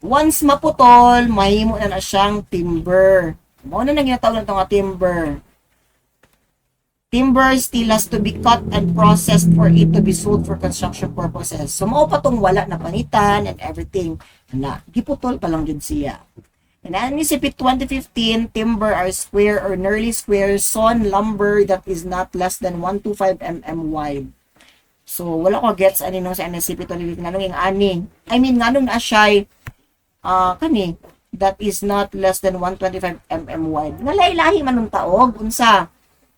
Once maputol, mahimo na siyang timber. Mao na ginatawag nato nga timber. Timber still has to be cut and processed for it to be sold for construction purposes. So mao pa tong wala na panitan and everything. Na giputol pa lang jud siya. In Anticipate 2015, timber are square or nearly square sawn lumber that is not less than 125 mm wide. So wala ko gets ani nung sa Anticipate 2015 nganong ing ani. I mean nganong na siya that is not less than 125 mm wide. Nalailahi man ng taog, unsa?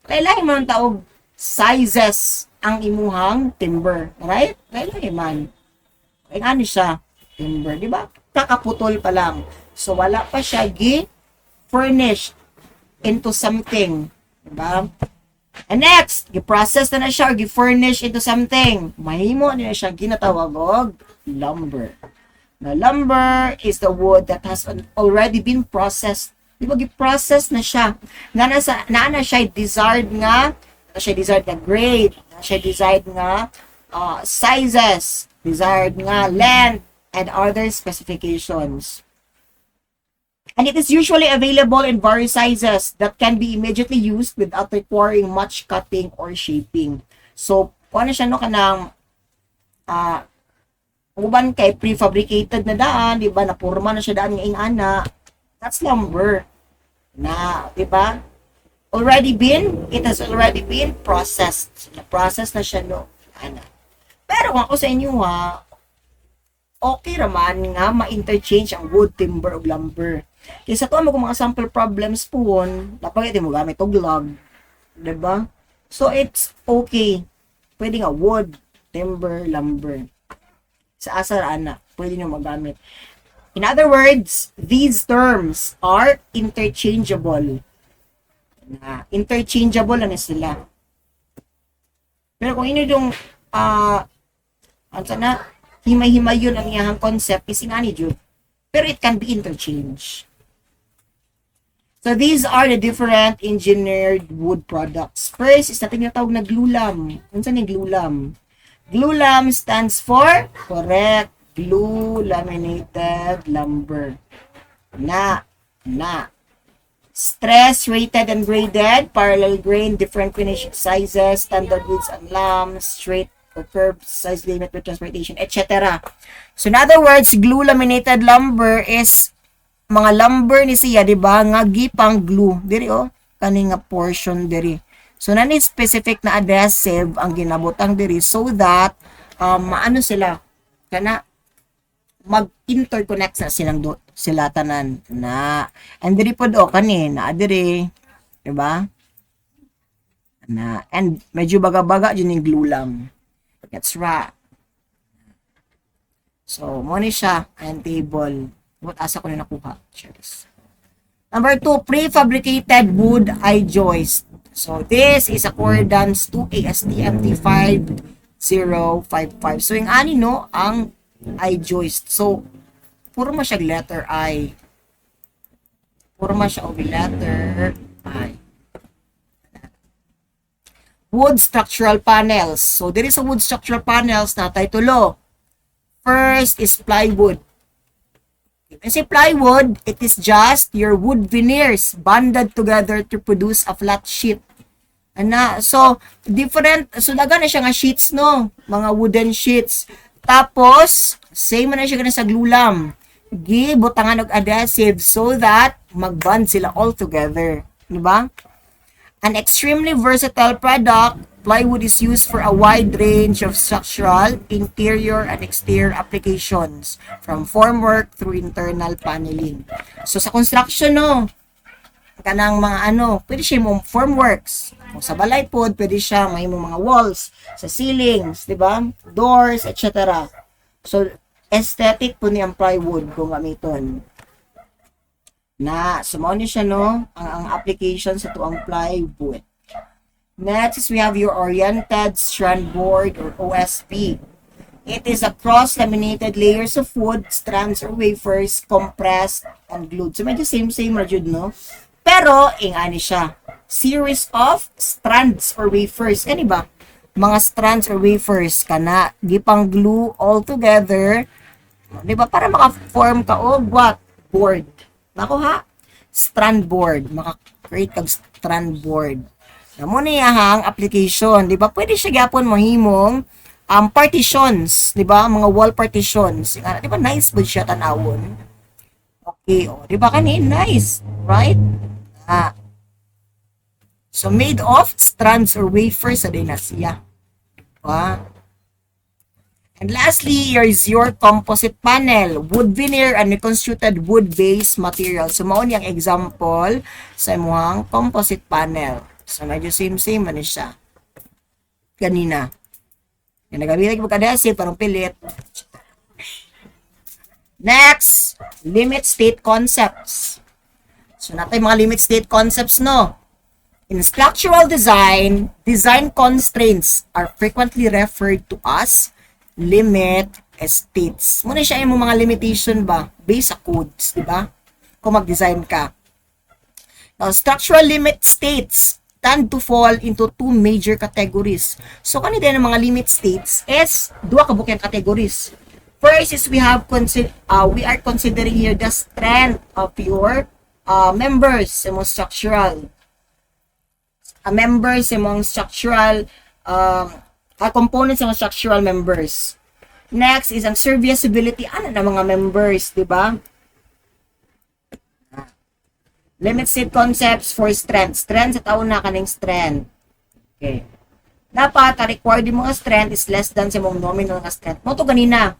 Lailahi man ng taog sizes ang imuhang timber, right? Lailahi man. Kaya ano siya? Timber, di ba? Kakaputol pa lang. So, wala pa siya furnished into something. Di ba? And next, gi-process na siya or gi-furnish into something. Mahimo na siya ginatawag og lumber. Now, lumber is the wood that has already been processed. Di ba, gi-process na siya. Na siya desired nga grade, na siya desired nga sizes, desired nga length, and other specifications. And it is usually available in various sizes that can be immediately used without requiring much cutting or shaping. So, kung ano siya kanang uban kay prefabricated na daan, di ba? Napurma na siya daan ng ana. That's lumber. Na, di ba? It has already been processed. Na-process na siya ana. Pero kung ako sa inyo okay raman nga ma-interchange ang wood, timber, o lumber. Kaya sa tuwa mo kung mga sample problems po, napagay mo gamit og log. Di ba? So, it's okay. Pwede nga wood, timber, lumber. Sa asar ana, pwede nyo magamit. In other words, these terms are interchangeable. Interchangeable na sila. Pero kung ino yung himay-himay yun ang iyang concept is nga ni Jude. Pero it can be interchanged. So these are the different engineered wood products. First is natin natawag na glulam. Ano saan yung glulam? Glulam stands for, correct, glue laminated lumber. Stress rated and graded, parallel grain, different finish sizes, standard widths and lambs, straight or curved size limit with transportation, etc. So in other words, glue laminated lumber is mga lumber ni siya, di ba? Nga gipang glue. Diri kani nga portion diri. So, nani specific na adhesive ang ginabutang diri so that maano sila kana mag-interconnect sa sila tanan na. And diri pod kani na diri, di ba? Na and medyo baga-baga jud ning glue lam. That's right. So, mo ni siya and table. What asa ko na nakuha? Cheers. Number 2, prefabricated wood eye joist. So, this is accordance to ASTM T5055. So, yung ani ang eye joist. So, puro ma siya letter I. Puro ma siya letter I. Wood structural panels. So, there is a wood structural panels na tayo tulo. First is plywood. When you say plywood, it is just your wood veneers bonded together to produce a flat sheet. So, daga na siya nga sheets, mga wooden sheets. Tapos, same na siya sa glulam. Butangan og adhesive so that mag-bond sila all together. di ba? An extremely versatile product, plywood is used for a wide range of structural, interior, and exterior applications, from formwork through internal paneling. So, sa construction, no, kanang mga pwede siya mong formworks. Kung sa balay pod, pwede siya may mga walls, sa ceilings, di ba? Doors, etc. So, aesthetic po ni ang plywood kung gamiton. Sumao ni siya, no? Ang application sa tuang plywood. Next is we have your oriented strand board or OSB. It is a cross-laminated layers of wood, strands or wafers, compressed and glued. So, medyo same ra jud, no? Pero, ingani siya. Series of strands or wafers. Kani ba? Mga strands or wafers kana gipang glue all together. Di ba? Para maka-form ka og what? Board. Nako ha? Strand board. Maka-create kag strand board. Namo niya hang application. Di ba? Pwede siya gyapon mahimong partitions. Di ba? Mga wall partitions. Di ba? Nice ba siya tanawon? Okay. O, di ba kani? Nice. Right? So, made of strands or wafers sa din na siya. And lastly, here is your composite panel. Wood veneer and reconstructed wood-based material. So, mao niyang example sa imuhang composite panel. So, medyo same-same man siya. Ganina. Yung nagamitan ko kadasi, parang pilit. Next, limit state concepts. So, natin mga limit state concepts, no? In structural design, design constraints are frequently referred to as limit states. Muna siya yung mga limitation ba? Based sa codes, di ba? Kung mag-design ka. Now, structural limit states tend to fall into two major categories. So, kanina ng mga limit states is dua ka bukyan categories. First is we are considering here the strength of your members sa mga structural. Members sa mga structural components sa mga structural members. Next is ang serviceability ng mga members, di ba? Limit state concepts for strength. Strength sa taon na kaning strength. Okay. Dapat, required yung mga strength is less than sa mga nominal nga strength. Mo to ganina.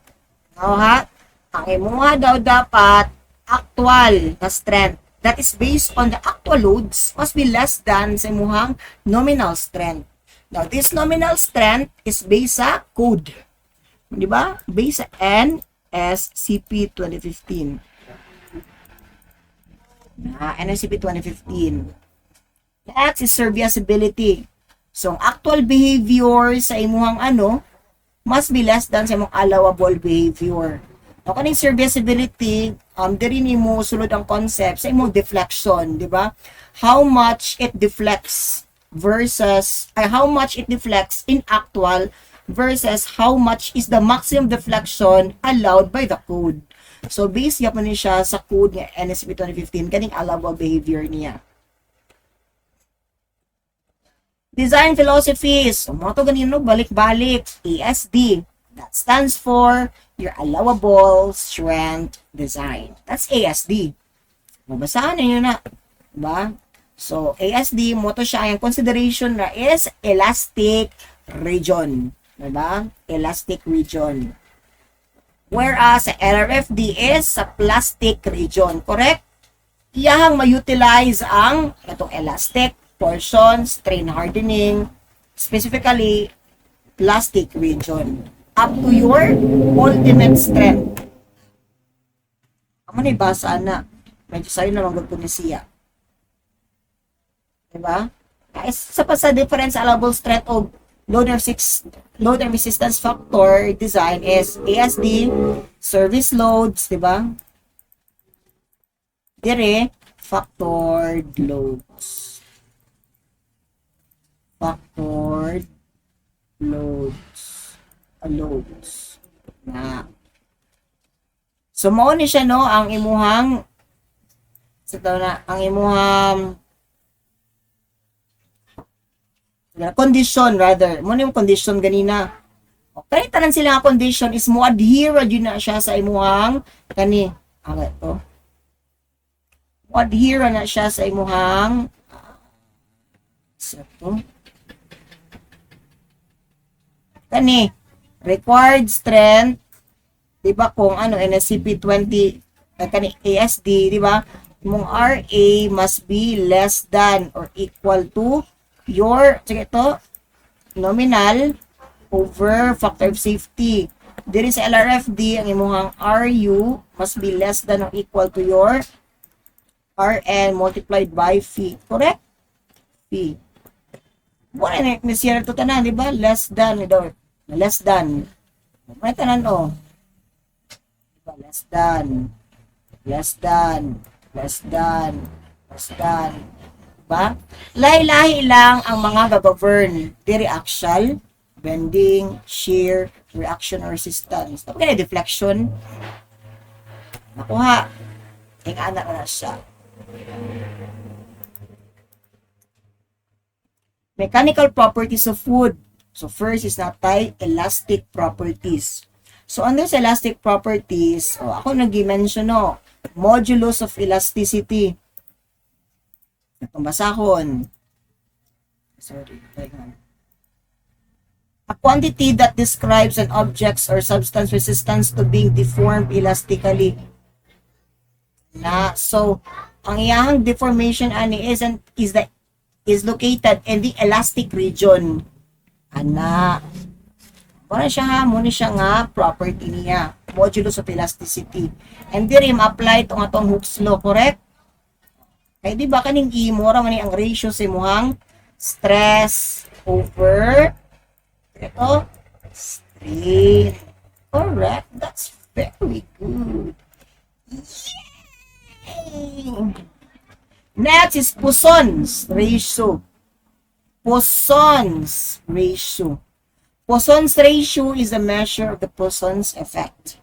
Ha? Ang imuha daw dapat actual na strength that is based on the actual loads must be less than sa imuhang nominal strength. Now, this nominal strength is based sa code. Di ba? Based sa NSCP 2015. NSCP 2015. Next is serviceability. So, ang actual behavior sa imuhang must be less than sa imong allowable behavior. Now, kaning serviceability, diri nimo sulod ang concept sa imong deflection, di ba? How much it deflects versus how much it deflects in actual versus how much is the maximum deflection allowed by the code. So, based yapon ni siya sa code ng NSP 2015, kaning allowable behavior niya. Design philosophies. So, mo to ganino, balik-balik. ASD. That stands for your allowable strength design. That's ASD. Mabasahan ninyo na. Diba? So, ASD, mo to siya, yung consideration na is elastic region. Diba? Elastic region. Whereas, sa LRFD is sa plastic region. Correct? Iyahang ma-utilize ang itong elastic portion, strain hardening, specifically, plastic region. Up to your ultimate strength. Amo ni basa na. Medyo sa'yo na lang gagawin siya. Diba? Sa pa sa difference allowable strength o load and resistance factor design is ASD, service loads, diba? Dire, factored loads. Factored loads. Loads. So, mao ni siya, no, ang imuhang condition rather. Mo ni yung condition ganina. Okay, tanan sila nga condition is mo adhere yun na siya sa imuhang kani. To. Mo adhere na siya sa imuhang So, ito. Kani, required strength, di ba kung ano, NSCP 20, kani ASD, di ba? Mong RA must be less than or equal to your, sige ito, nominal over factor of safety. Diri sa LRFD, ang imong RU must be less than or equal to your RN multiplied by phi. Correct? Phi. Wala na nisira to tanan, di ba? Less than, daw. Less than. May tanan, oh. Diba? Less than. Less than. Less than. Less than. Diba? Lahi-lahi lang ang mga gagovern. Di reaction, bending, shear, reaction or resistance. Tapos kaya deflection. Nakuha. Tingana na siya. Mechanical properties of wood. So first is natay elastic properties. So under sa elastic properties, ako nag-mention no, modulus of elasticity. Itong basahon. Sorry, a quantity that describes an object's or substance resistance to being deformed elastically. So ang iyang deformation ani is located in the elastic region. Muna siya nga property niya, modulus of elasticity. And diri ma-apply itong atong Hooke's law, correct? Kaya di ba kaning imura man ang ratio sa imuhang stress over ito strain. Correct? That's very good. Yay! Next is Poisson's ratio. Poisson's ratio. Poisson's ratio is a measure of the Poisson's effect.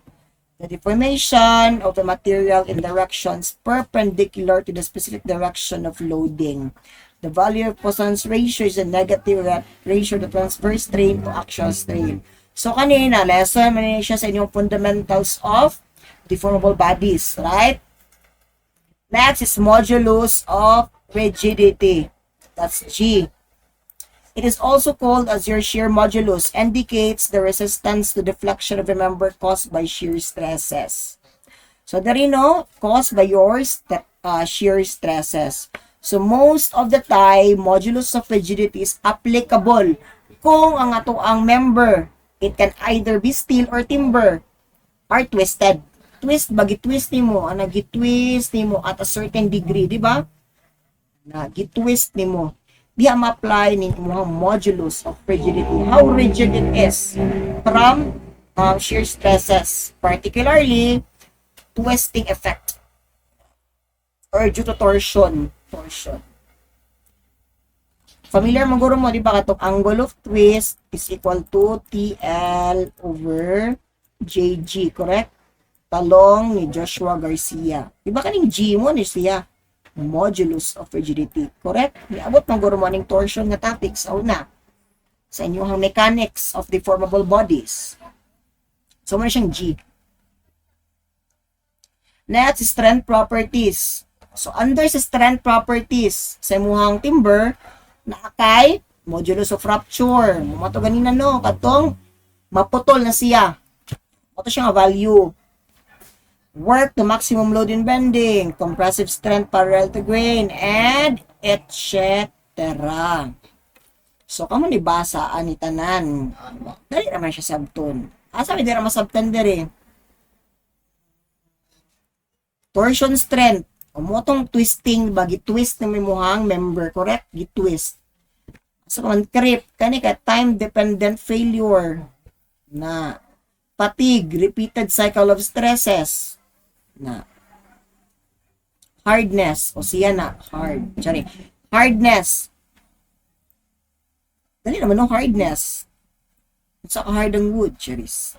The deformation of the material in directions perpendicular to the specific direction of loading. The value of Poisson's ratio is a negative ratio of the transverse strain to axial strain. So kanina, lesson man siya sa inyong fundamentals of deformable bodies, right? Next is modulus of rigidity. That's G. It is also called as your shear modulus, indicates the resistance to deflection of a member caused by shear stresses. So there you know, caused by your shear stresses. So most of the time, modulus of rigidity is applicable kung ang ang member, it can either be steel or timber or twisted. Gitwist nimo, gitwist nimo at a certain degree, di ba? Gitwist nimo. Diya ma-apply ni mo modulus of rigidity. How rigid it is from shear stresses, particularly twisting effect or due to torsion. Familiar maguro mo, di ba, katong angle of twist is equal to TL over JG, correct? Talong ni Joshua Garcia. Di ba kaning G mo ni siya? Modulus of rigidity. Correct? Niabot ng gurumaning torsion nga topics sa una. Sa inyong mechanics of deformable bodies. So, muna siyang G. Next, strength properties. So, under sa strength properties, sa imuhang timber, naakay, modulus of rupture. Mato ganina no, katong maputol na siya. Mato siya nga value. Work to maximum load in bending, compressive strength parallel to grain, and etc. So, kamo ni basa ani tanan. Dali naman siya sabton. Asa mi dira masabtan diri? Torsion strength. Umotong twisting, twist na may muhang member, correct? Gitwist. So, man creep, kani ka time-dependent failure na fatigue, repeated cycle of stresses na hardness o siya na hardness dali naman no hardness sa hard ang wood charis.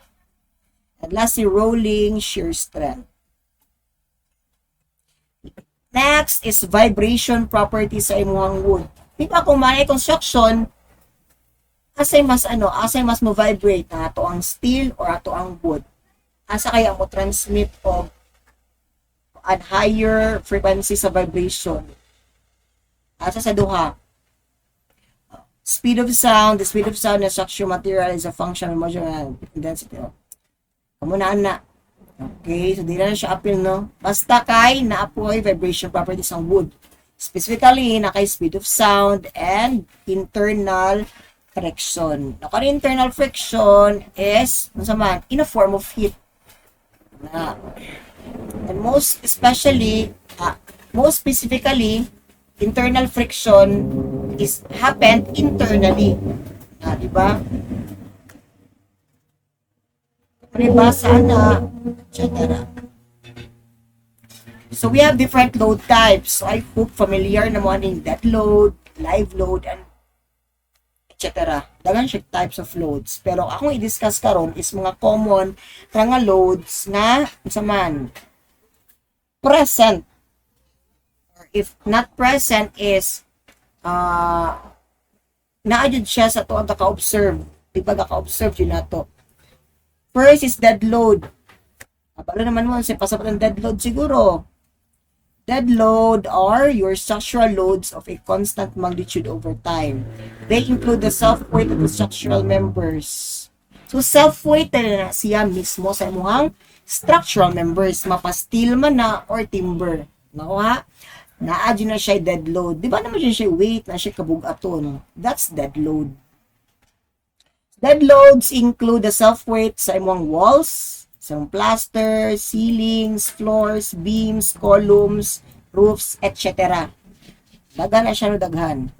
And lastly, rolling shear strength. Next is vibration properties sa imuhang wood. Di ba kung may construction, asay mas mo vibrate na ato ang steel or ato ang wood, asa kaya mo transmit og at higher frequency sa vibration. Asa sa duha? Speed of sound. The speed of sound na structure material is a function of motion density. Kamunaan na. Okay, so di na siya appeal, no? Basta kay naapoy vibration properties ng wood. Specifically, na kay speed of sound and internal friction. Now, kung internal friction is, ano man, in a form of heat. Na, and most specifically, internal friction is happened internally. Di ba? Diba? Sana, etc. So, we have different load types. So, I hope familiar na mo aning dead load, live load, and etc. Dagan siya types of loads. Pero akong i-discuss karon is mga common nga loads na sa man present. Or if not present is naadjud siya sa tuwa ka-observe. Di ba ka-observe yun na to. First is dead load. Palo naman mo sa pasapat ng dead load siguro. Dead load are your structural loads of a constant magnitude over time. They include the self-weight of the structural members. So, self-weight na siya mismo sa imuhang structural members. Mapa-steel man na or timber. Nakuha? Naadyo na siya dead load. Di ba naman siya weight na siya kabugaton? That's dead load. Dead loads include the self-weight sa imuhang walls, some plaster, ceilings, floors, beams, columns, roofs, etc. Daghan na siya no daghan.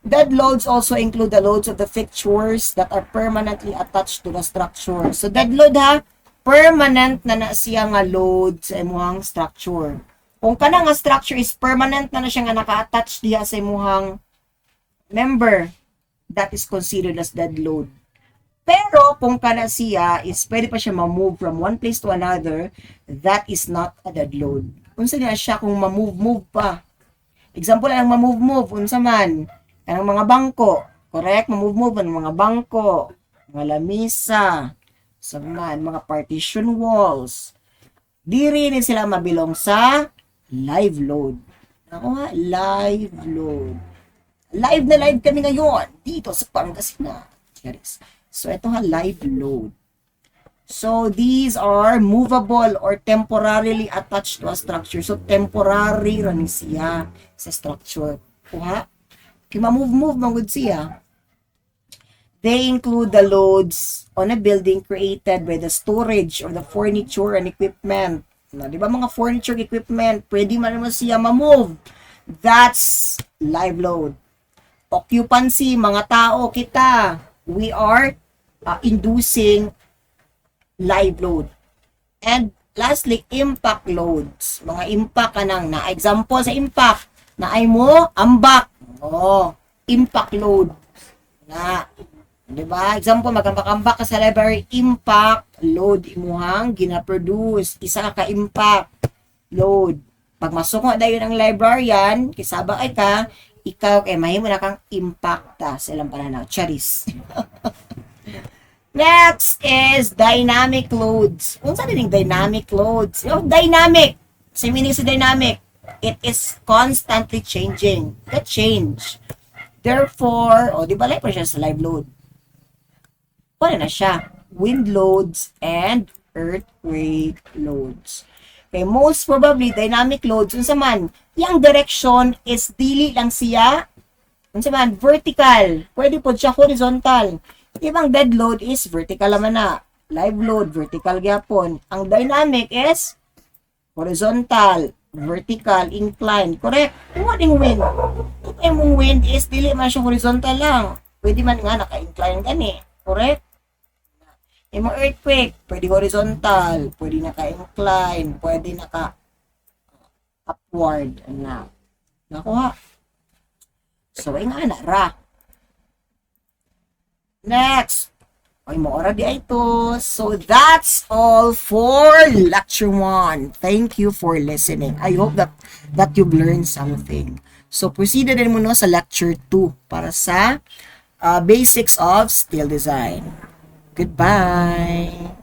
Dead loads also include the loads of the fixtures that are permanently attached to the structure. So dead load ha, permanent na siya nga load sa imuhang structure. Kung kana nga structure is permanent na siya nga naka-attach diha sa imuhang member, that is considered as dead load. Pero, kung kana siya, is pwede pa siya ma-move from one place to another, that is not a dead load. Unsa niya siya kung ma-move pa. Example lang, ma-move, unsa man. Kanang mga bangko, correct? Ma-move ang mga bangko, mga lamisa, unsa man, mga partition walls. Diri ni sila mabilong sa live load. Ako nga, live load. Live na live kami ngayon, dito sa Pangasinan. So, ito nga, live load. So, these are movable or temporarily attached to a structure. So, temporary rin siya sa structure. Kuha? Kaya ma-move, magod siya. They include the loads on a building created by the storage or the furniture and equipment. Di ba mga furniture equipment, pwede man naman siya ma-move. That's live load. Occupancy, mga tao, kita. We are inducing live load. And lastly, impact loads. Mga impact kanang na example sa impact na ay mo ambak. Impact load. Na, 'di ba? Example magambak-ambak ka sa library, impact load imuhang gina-produce. Isa ka impact load. Pag masuk mo dayon ang librarian, kisaba ay ka, ikaw kay mahimo na kang impact ta sa ilang pananaw. Charis. Next is dynamic loads. Unsa din dynamic loads? Dynamic. Sa meaning sa dynamic, it is constantly changing. The change. Therefore, di ba like pa siya sa live load? Wala na siya. Wind loads and earthquake loads. Okay, most probably dynamic loads unsa man, yang direction is dili lang siya unsa man vertical. Pwede po siya horizontal. Ibang dead load is vertical naman na. Live load, vertical gyapon. Ang dynamic is horizontal, vertical, inclined. Correct? Kung ating wind. Kung yung wind is, dili man siya horizontal lang. Pwede man nga naka-incline gani. Correct? Yung earthquake, pwede horizontal, pwede naka-incline, pwede naka-upward. Nakuha. So, ay nga na, ra. Next, ay mo ora di ito. So that's all for lecture 1. Thank you for listening. I hope that you've learned something. So proceed din mo no sa lecture 2 para sa basics of steel design. Goodbye.